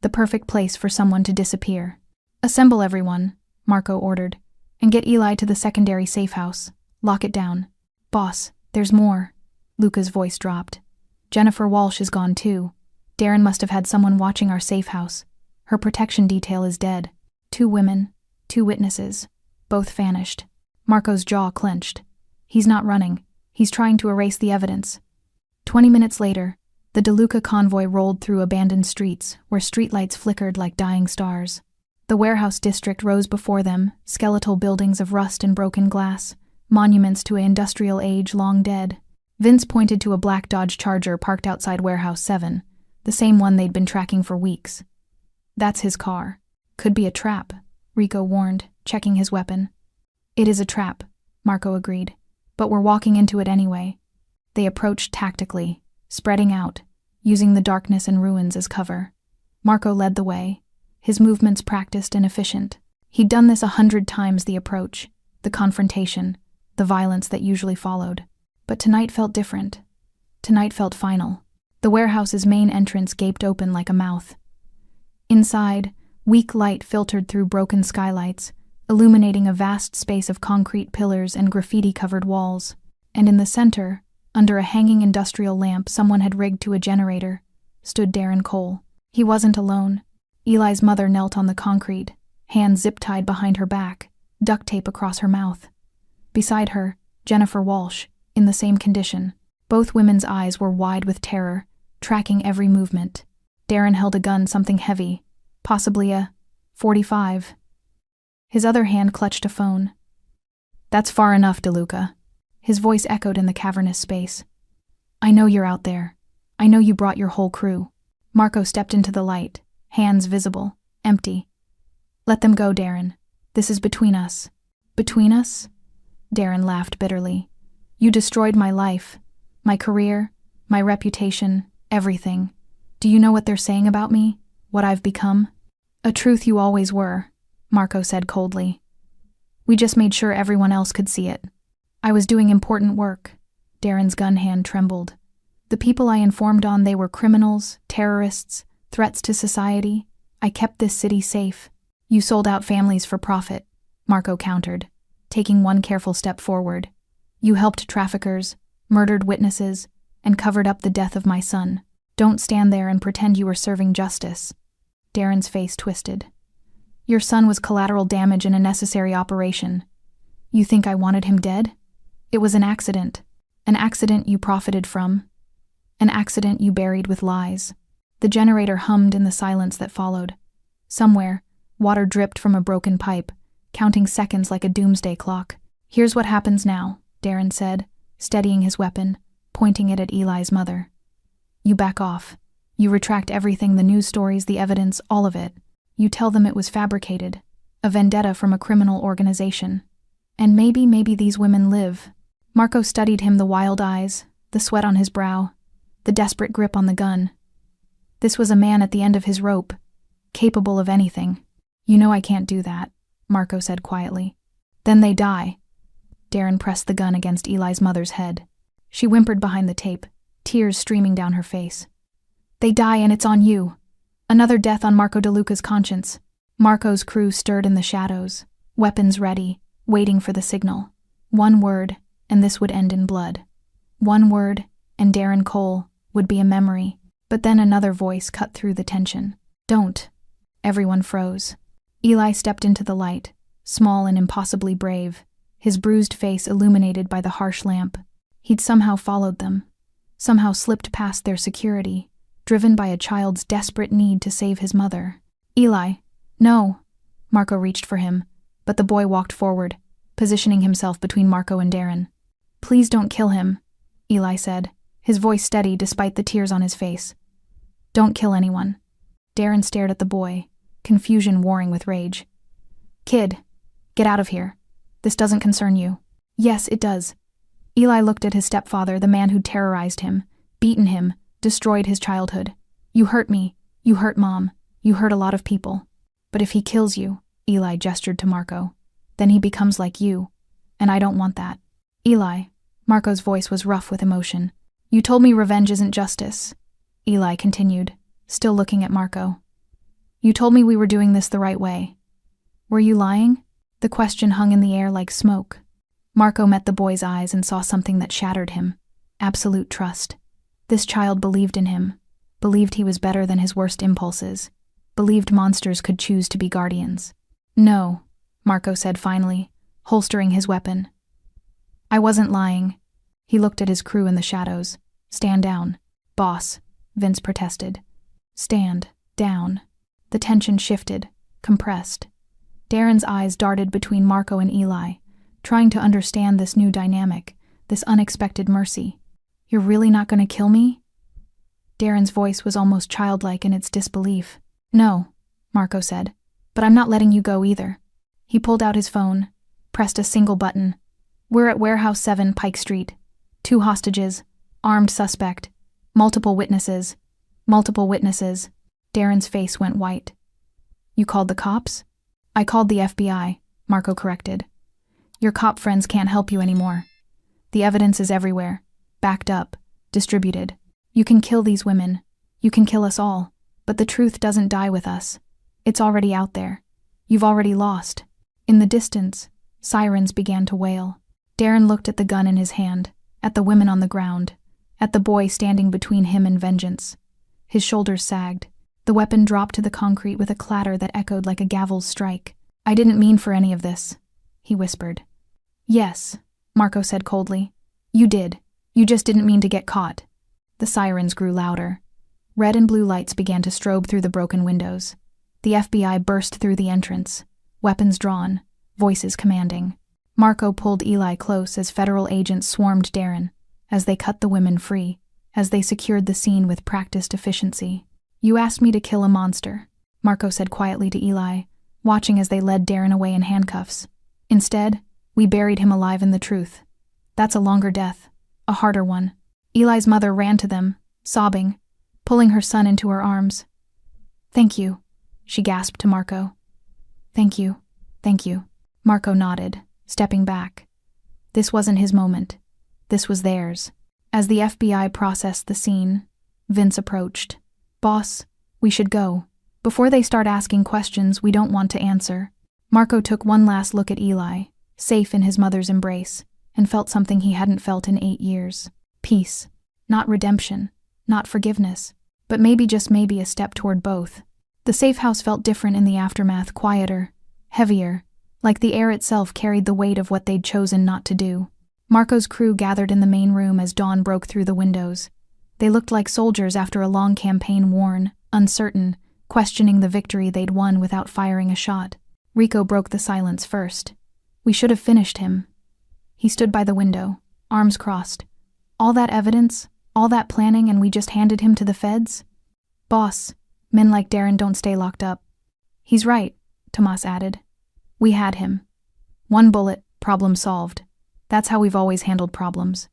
The perfect place for someone to disappear. Assemble everyone, Marco ordered, and get Eli to the secondary safe house. Lock it down. Boss, there's more. Luca's voice dropped. Jennifer Walsh is gone too. Darren must have had someone watching our safe house. Her protection detail is dead. 2 women, 2 witnesses, both vanished. Marco's jaw clenched. He's not running. He's trying to erase the evidence. 20 minutes later, the DeLuca convoy rolled through abandoned streets where streetlights flickered like dying stars. The warehouse district rose before them, skeletal buildings of rust and broken glass, monuments to an industrial age long dead. Vince pointed to a black Dodge Charger parked outside Warehouse 7, the same one they'd been tracking for weeks. That's his car. Could be a trap, Rico warned, checking his weapon. It is a trap, Marco agreed, but we're walking into it anyway. They approached tactically, spreading out, using the darkness and ruins as cover. Marco led the way, his movements practiced and efficient. He'd done this 100 times the approach, the confrontation, the violence that usually followed. But tonight felt different. Tonight felt final. The warehouse's main entrance gaped open like a mouth. Inside, weak light filtered through broken skylights, illuminating a vast space of concrete pillars and graffiti-covered walls. And in the center, under a hanging industrial lamp someone had rigged to a generator, stood Darren Cole. He wasn't alone. Eli's mother knelt on the concrete, hands zip-tied behind her back, duct tape across her mouth. Beside her, Jennifer Walsh, in the same condition. Both women's eyes were wide with terror, tracking every movement. Darren held a gun, something heavy, possibly a .45. His other hand clutched a phone. That's far enough, DeLuca. His voice echoed in the cavernous space. I know you're out there. I know you brought your whole crew. Marco stepped into the light, hands visible, empty. Let them go, Darren. This is between us. Between us? Darren laughed bitterly. You destroyed my life, my career, my reputation, everything. Do you know what they're saying about me? What I've become? A truth you always were, Marco said coldly. We just made sure everyone else could see it. I was doing important work. Darren's gun hand trembled. The people I informed on, they were criminals, terrorists, threats to society. I kept this city safe. You sold out families for profit, Marco countered, taking one careful step forward. You helped traffickers, murdered witnesses, and covered up the death of my son. Don't stand there and pretend you were serving justice. Darren's face twisted. Your son was collateral damage in a necessary operation. You think I wanted him dead? It was an accident. An accident you profited from. An accident you buried with lies. The generator hummed in the silence that followed. Somewhere, water dripped from a broken pipe, counting seconds like a doomsday clock. Here's what happens now, Darren said, steadying his weapon, pointing it at Eli's mother. You back off. You retract everything, the news stories, the evidence, all of it. You tell them it was fabricated, a vendetta from a criminal organization. And maybe these women live. Marco studied him, the wild eyes, the sweat on his brow, the desperate grip on the gun. This was a man at the end of his rope, capable of anything. You know I can't do that, Marco said quietly. Then they die. Darren pressed the gun against Eli's mother's head. She whimpered behind the tape, tears streaming down her face. They die and it's on you. Another death on Marco DeLuca's conscience. Marco's crew stirred in the shadows, weapons ready, waiting for the signal. One word, and this would end in blood. One word, and Darren Cole would be a memory. But then another voice cut through the tension. Don't. Everyone froze. Eli stepped into the light, small and impossibly brave, his bruised face illuminated by the harsh lamp. He'd somehow followed them, somehow slipped past their security, driven by a child's desperate need to save his mother. Eli, no. Marco reached for him, but the boy walked forward, positioning himself between Marco and Darren. Please don't kill him, Eli said, his voice steady despite the tears on his face. Don't kill anyone. Darren stared at the boy, confusion warring with rage. Kid, get out of here. This doesn't concern you. Yes, it does. Eli looked at his stepfather, the man who'd terrorized him, beaten him, destroyed his childhood. You hurt me. You hurt Mom. You hurt a lot of people. But if he kills you, Eli gestured to Marco, then he becomes like you, and I don't want that. Eli, Marco's voice was rough with emotion. You told me revenge isn't justice. Eli continued, still looking at Marco. You told me we were doing this the right way. Were you lying? The question hung in the air like smoke. Marco met the boy's eyes and saw something that shattered him. Absolute trust. This child believed in him, believed he was better than his worst impulses, believed monsters could choose to be guardians. No, Marco said finally, holstering his weapon. I wasn't lying. He looked at his crew in the shadows. Stand down. Boss, Vince protested. Stand down. The tension shifted, compressed. Darren's eyes darted between Marco and Eli, trying to understand this new dynamic, this unexpected mercy. You're really not going to kill me? Darren's voice was almost childlike in its disbelief. No, Marco said, but I'm not letting you go either. He pulled out his phone, pressed a single button. We're at Warehouse 7 Pike Street. 2 hostages, armed suspect, multiple witnesses. Darren's face went white. You called the cops? I called the FBI, Marco corrected. Your cop friends can't help you anymore. The evidence is everywhere, backed up, distributed. You can kill these women. You can kill us all, but the truth doesn't die with us. It's already out there. You've already lost. In the distance, sirens began to wail. Darren looked at the gun in his hand, at the women on the ground, at the boy standing between him and vengeance. His shoulders sagged. The weapon dropped to the concrete with a clatter that echoed like a gavel's strike. I didn't mean for any of this, he whispered. Yes, Marco said coldly. You did. You just didn't mean to get caught. The sirens grew louder. Red and blue lights began to strobe through the broken windows. The FBI burst through the entrance, weapons drawn, voices commanding. Marco pulled Eli close as federal agents swarmed Darren, as they cut the women free, as they secured the scene with practiced efficiency. You asked me to kill a monster, Marco said quietly to Eli, watching as they led Darren away in handcuffs. Instead, we buried him alive in the truth. That's a longer death, a harder one. Eli's mother ran to them, sobbing, pulling her son into her arms. Thank you, she gasped to Marco. Thank you. Marco nodded, stepping back. This wasn't his moment. This was theirs. As the FBI processed the scene, Vince approached. Boss, we should go. Before they start asking questions we don't want to answer. Marco took one last look at Eli, safe in his mother's embrace, and felt something he hadn't felt in 8 years. Peace. Not redemption. Not forgiveness. But maybe, just maybe, a step toward both. The safe house felt different in the aftermath, quieter, heavier, like the air itself carried the weight of what they'd chosen not to do. Marco's crew gathered in the main room as dawn broke through the windows. They looked like soldiers after a long campaign, worn, uncertain, questioning the victory they'd won without firing a shot. Rico broke the silence first. We should have finished him. He stood by the window, arms crossed. All that evidence, all that planning, and we just handed him to the feds? Boss, men like Darren don't stay locked up. He's right, Tomas added. We had him. 1 bullet, problem solved. That's how we've always handled problems.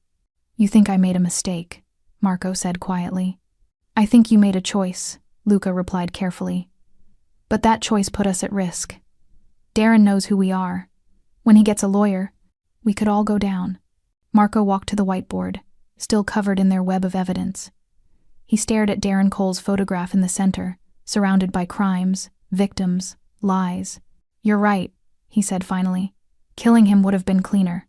You think I made a mistake, Marco said quietly. I think you made a choice, Luca replied carefully. But that choice put us at risk. Darren knows who we are. When he gets a lawyer, we could all go down. Marco walked to the whiteboard, still covered in their web of evidence. He stared at Darren Cole's photograph in the center, surrounded by crimes, victims, lies. You're right, he said finally. Killing him would have been cleaner.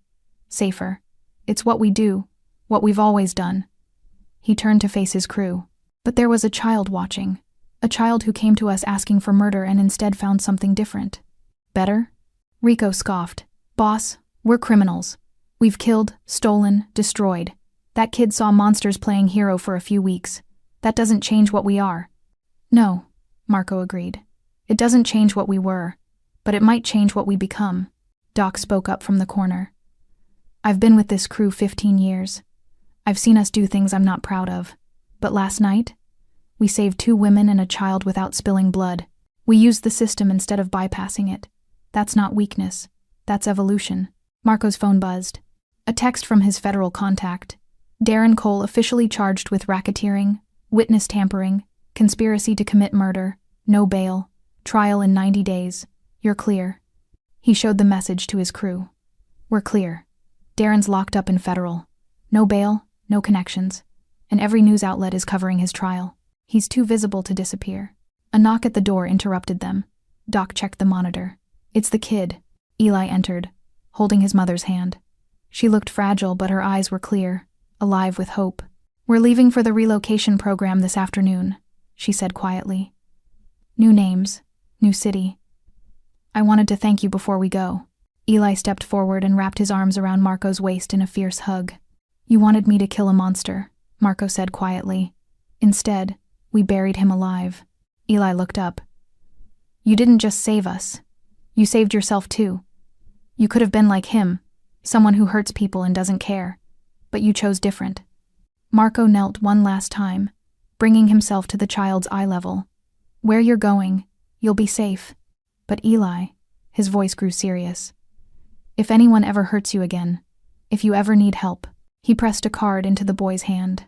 safer. It's what we do, what we've always done. He turned to face his crew. But there was a child watching. A child who came to us asking for murder and instead found something different. Better? Rico scoffed. Boss, we're criminals. We've killed, stolen, destroyed. That kid saw monsters playing hero for a few weeks. That doesn't change what we are. No, Marco agreed. It doesn't change what we were, but it might change what we become. Doc spoke up from the corner. I've been with this crew 15 years. I've seen us do things I'm not proud of. But last night, we saved 2 women and a child without spilling blood. We used the system instead of bypassing it. That's not weakness. That's evolution. Marco's phone buzzed. A text from his federal contact. Darren Cole officially charged with racketeering, witness tampering, conspiracy to commit murder, no bail, trial in 90 days. You're clear. He showed the message to his crew. We're clear. Darren's locked up in federal. No bail, no connections. And every news outlet is covering his trial. He's too visible to disappear. A knock at the door interrupted them. Doc checked the monitor. It's the kid. Eli entered, holding his mother's hand. She looked fragile, but her eyes were clear, alive with hope. We're leaving for the relocation program this afternoon, she said quietly. New names, new city. I wanted to thank you before we go. Eli stepped forward and wrapped his arms around Marco's waist in a fierce hug. You wanted me to kill a monster, Marco said quietly. Instead, we buried him alive. Eli looked up. You didn't just save us. You saved yourself too. You could have been like him, someone who hurts people and doesn't care. But you chose different. Marco knelt one last time, bringing himself to the child's eye level. Where you're going, you'll be safe. But Eli, his voice grew serious. If anyone ever hurts you again, if you ever need help, he pressed a card into the boy's hand.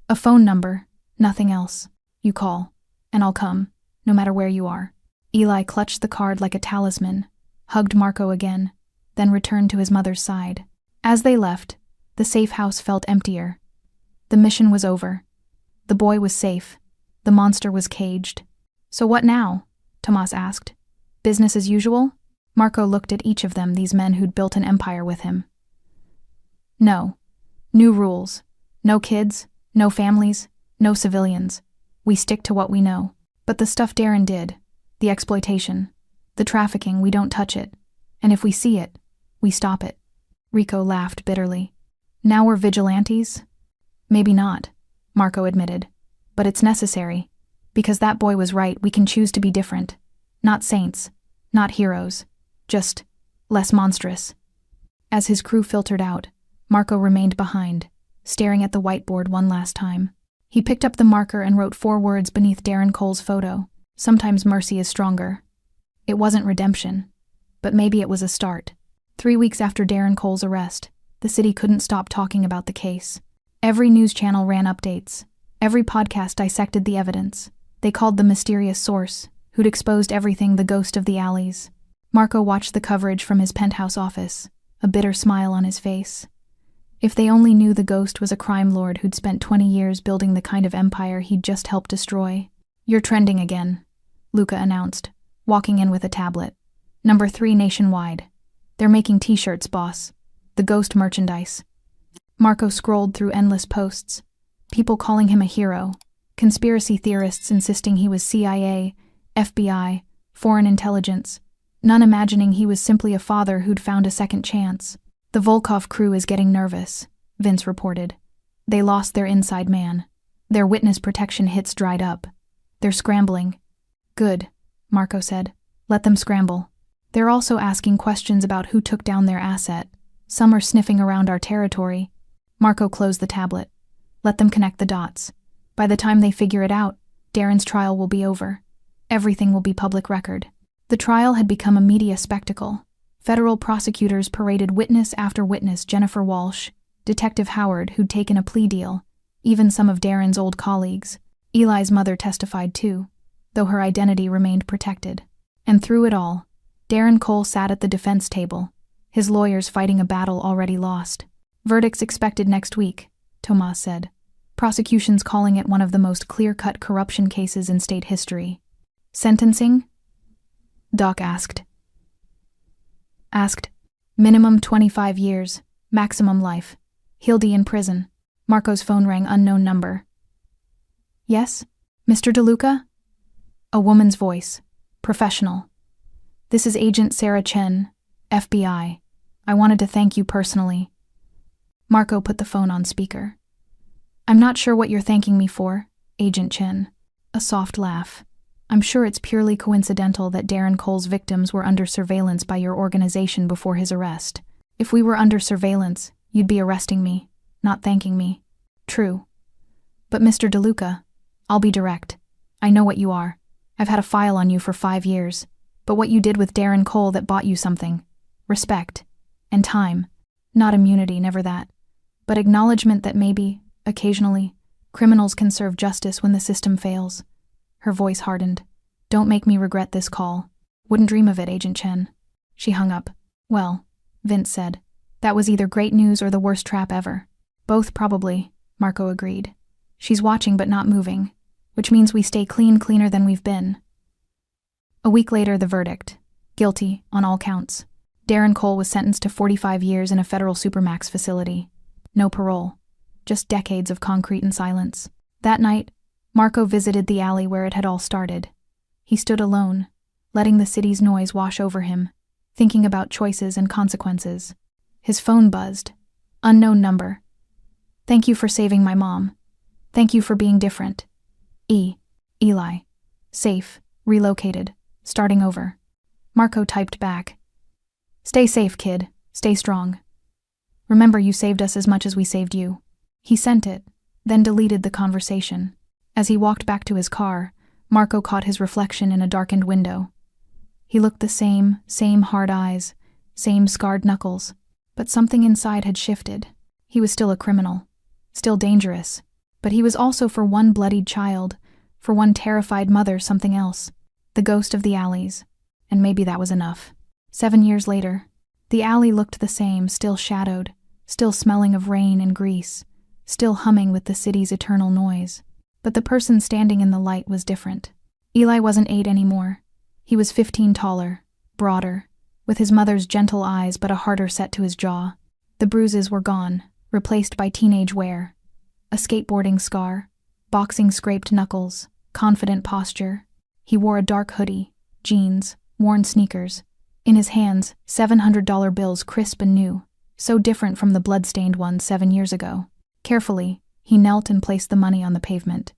A phone number, nothing else. You call, and I'll come, no matter where you are. Eli clutched the card like a talisman, hugged Marco again, then returned to his mother's side. As they left, the safe house felt emptier. The mission was over. The boy was safe. The monster was caged. So what now? Tomas asked. Business as usual? Marco looked at each of them, these men who'd built an empire with him. No. New rules. No kids, no families, no civilians. We stick to what we know. But the stuff Darren did, the exploitation, the trafficking, we don't touch it. And if we see it, we stop it. Rico laughed bitterly. Now we're vigilantes? Maybe not, Marco admitted. But it's necessary. Because that boy was right, we can choose to be different. Not saints, not heroes. Just less monstrous. As his crew filtered out, Marco remained behind, staring at the whiteboard one last time. He picked up the marker and wrote 4 words beneath Darren Cole's photo. Sometimes mercy is stronger. It wasn't redemption, but maybe it was a start. 3 weeks after Darren Cole's arrest, the city couldn't stop talking about the case. Every news channel ran updates. Every podcast dissected the evidence. They called the mysterious source, who'd exposed everything, the ghost of the alleys. Marco watched the coverage from his penthouse office, a bitter smile on his face. If they only knew the ghost was a crime lord who'd spent 20 years building the kind of empire he'd just helped destroy. You're trending again, Luca announced, walking in with a tablet. Number 3 nationwide. They're making t-shirts, boss. The ghost merchandise. Marco scrolled through endless posts. People calling him a hero. Conspiracy theorists insisting he was CIA, FBI, foreign intelligence. None imagining he was simply a father who'd found a second chance. The Volkov crew is getting nervous, Vince reported. They lost their inside man. Their witness protection hits dried up. They're scrambling. Good, Marco said. Let them scramble. They're also asking questions about who took down their asset. Some are sniffing around our territory. Marco closed the tablet. Let them connect the dots. By the time they figure it out, Darren's trial will be over. Everything will be public record. The trial had become a media spectacle. Federal prosecutors paraded witness after witness: Jennifer Walsh, Detective Howard, who'd taken a plea deal, even some of Darren's old colleagues. Eli's mother testified too, though her identity remained protected. And through it all, Darren Cole sat at the defense table, his lawyers fighting a battle already lost. Verdicts expected next week, Tomas said. Prosecutions calling it one of the most clear-cut corruption cases in state history. Sentencing? Doc asked. Minimum 25 years, Maximum life. He'll in prison. Marco's phone rang, unknown number. Yes? Mr. DeLuca? A woman's voice. Professional. This is Agent Sarah Chen, FBI. I wanted to thank you personally. Marco put the phone on speaker. I'm not sure what you're thanking me for, Agent Chen. A soft laugh. I'm sure it's purely coincidental that Darren Cole's victims were under surveillance by your organization before his arrest. If we were under surveillance, you'd be arresting me, not thanking me. True. But Mr. DeLuca, I'll be direct. I know what you are. I've had a file on you for 5 years. But what you did with Darren Cole that bought you something. Respect. And time. Not immunity, never that. But acknowledgement that maybe, occasionally, criminals can serve justice when the system fails. Her voice hardened. Don't make me regret this call. Wouldn't dream of it, Agent Chen. She hung up. Well, Vince said. That was either great news or the worst trap ever. Both probably, Marco agreed. She's watching but not moving, which means we stay cleaner than we've been. A week later, the verdict. Guilty, on all counts. Darren Cole was sentenced to 45 years in a federal supermax facility. No parole. Just decades of concrete and silence. That night, Marco visited the alley where it had all started. He stood alone, letting the city's noise wash over him, thinking about choices and consequences. His phone buzzed. Unknown number. Thank you for saving my mom. Thank you for being different. Eli. Safe. Relocated. Starting over. Marco typed back. Stay safe, kid. Stay strong. Remember, you saved us as much as we saved you. He sent it, then deleted the conversation. As he walked back to his car, Marco caught his reflection in a darkened window. He looked the same hard eyes, same scarred knuckles, but something inside had shifted. He was still a criminal, still dangerous, but he was also, for one bloodied child, for one terrified mother, something else. The ghost of the alleys. And maybe that was enough. 7 years later, the alley looked the same, still shadowed, still smelling of rain and grease, still humming with the city's eternal noise. But the person standing in the light was different. Eli wasn't 8 anymore. He was 15 taller, broader, with his mother's gentle eyes but a harder set to his jaw. The bruises were gone, replaced by teenage wear. A skateboarding scar, boxing scraped knuckles, confident posture. He wore a dark hoodie, jeans, worn sneakers. In his hands, $700 bills, crisp and new, so different from the blood-stained ones 7 years ago. Carefully, he knelt and placed the money on the pavement.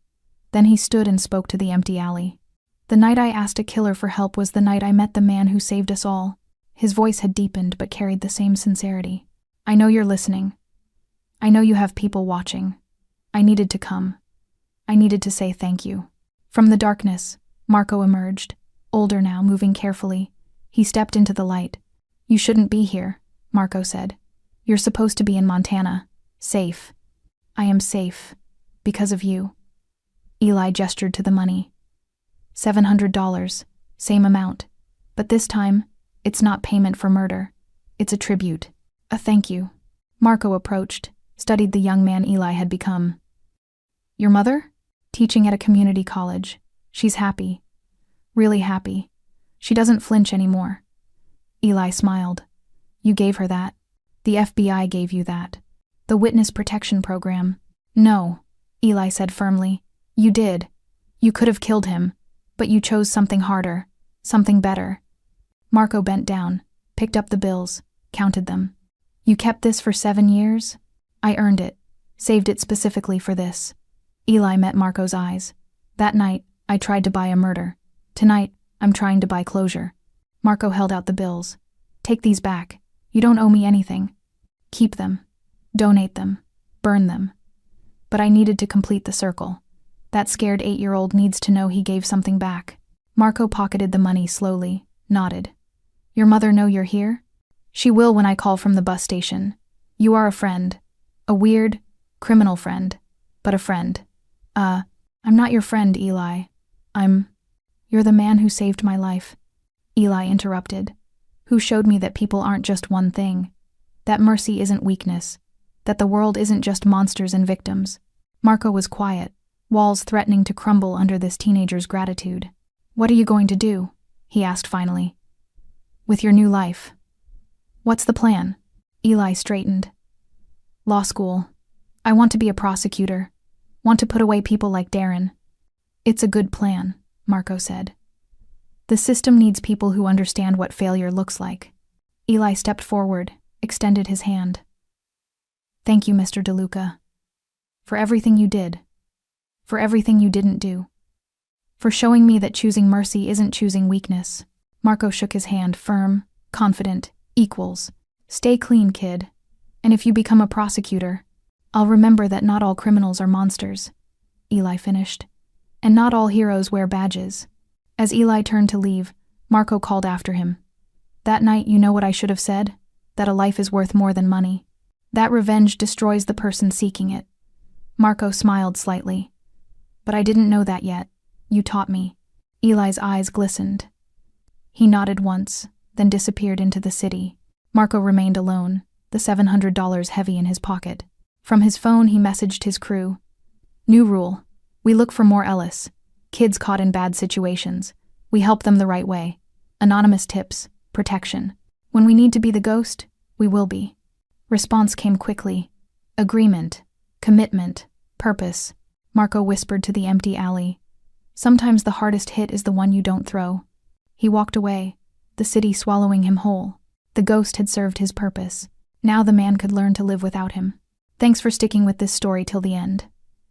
Then he stood and spoke to the empty alley. The night I asked a killer for help was the night I met the man who saved us all. His voice had deepened but carried the same sincerity. I know you're listening. I know you have people watching. I needed to come. I needed to say thank you. From the darkness, Marco emerged, older now, moving carefully. He stepped into the light. You shouldn't be here, Marco said. You're supposed to be in Montana. Safe. I am safe. Because of you. Eli gestured to the money. $700. Same amount. But this time, it's not payment for murder. It's a tribute. A thank you. Marco approached, studied the young man Eli had become. Your mother? Teaching at a community college. She's happy. Really happy. She doesn't flinch anymore. Eli smiled. You gave her that. The FBI gave you that. The Witness Protection Program. No, Eli said firmly. You did. You could have killed him, but you chose something harder, something better. Marco bent down, picked up the bills, counted them. You kept this for 7 years? I earned it, saved it specifically for this. Eli met Marco's eyes. That night, I tried to buy a murder. Tonight, I'm trying to buy closure. Marco held out the bills. Take these back. You don't owe me anything. Keep them. Donate them. Burn them. But I needed to complete the circle. That scared 8-year-old needs to know he gave something back. Marco pocketed the money slowly, nodded. Your mother know you're here? She will when I call from the bus station. You are a friend. A weird, criminal friend. But a friend. I'm not your friend, Eli. You're the man who saved my life. Eli interrupted. Who showed me that people aren't just one thing. That mercy isn't weakness. That the world isn't just monsters and victims. Marco was quiet, walls threatening to crumble under this teenager's gratitude. What are you going to do? He asked finally. With your new life. What's the plan? Eli straightened. Law school. I want to be a prosecutor. Want to put away people like Darren. It's a good plan, Marco said. The system needs people who understand what failure looks like. Eli stepped forward, extended his hand. Thank you, Mr. DeLuca. For everything you did. For everything you didn't do. For showing me that choosing mercy isn't choosing weakness. Marco shook his hand, firm, confident, equals. Stay clean, kid. And if you become a prosecutor, I'll remember that not all criminals are monsters. Eli finished. And not all heroes wear badges. As Eli turned to leave, Marco called after him. That night, you know what I should have said? That a life is worth more than money. That revenge destroys the person seeking it. Marco smiled slightly. But I didn't know that yet. You taught me. Eli's eyes glistened. He nodded once, then disappeared into the city. Marco remained alone, the $700 heavy in his pocket. From his phone, he messaged his crew. New rule. We look for more Ellis. Kids caught in bad situations. We help them the right way. Anonymous tips. Protection. When we need to be the ghost, we will be. Response came quickly. Agreement. Commitment. Purpose. Marco whispered to the empty alley. Sometimes the hardest hit is the one you don't throw. He walked away, the city swallowing him whole. The ghost had served his purpose. Now the man could learn to live without him. Thanks for sticking with this story till the end.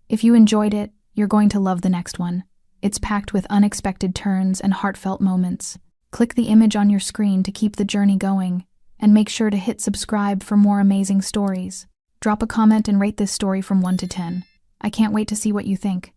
If you enjoyed it, you're going to love the next one. It's packed with unexpected turns and heartfelt moments. Click the image on your screen to keep the journey going, and make sure to hit subscribe for more amazing stories. Drop a comment and rate this story from 1 to 10. I can't wait to see what you think.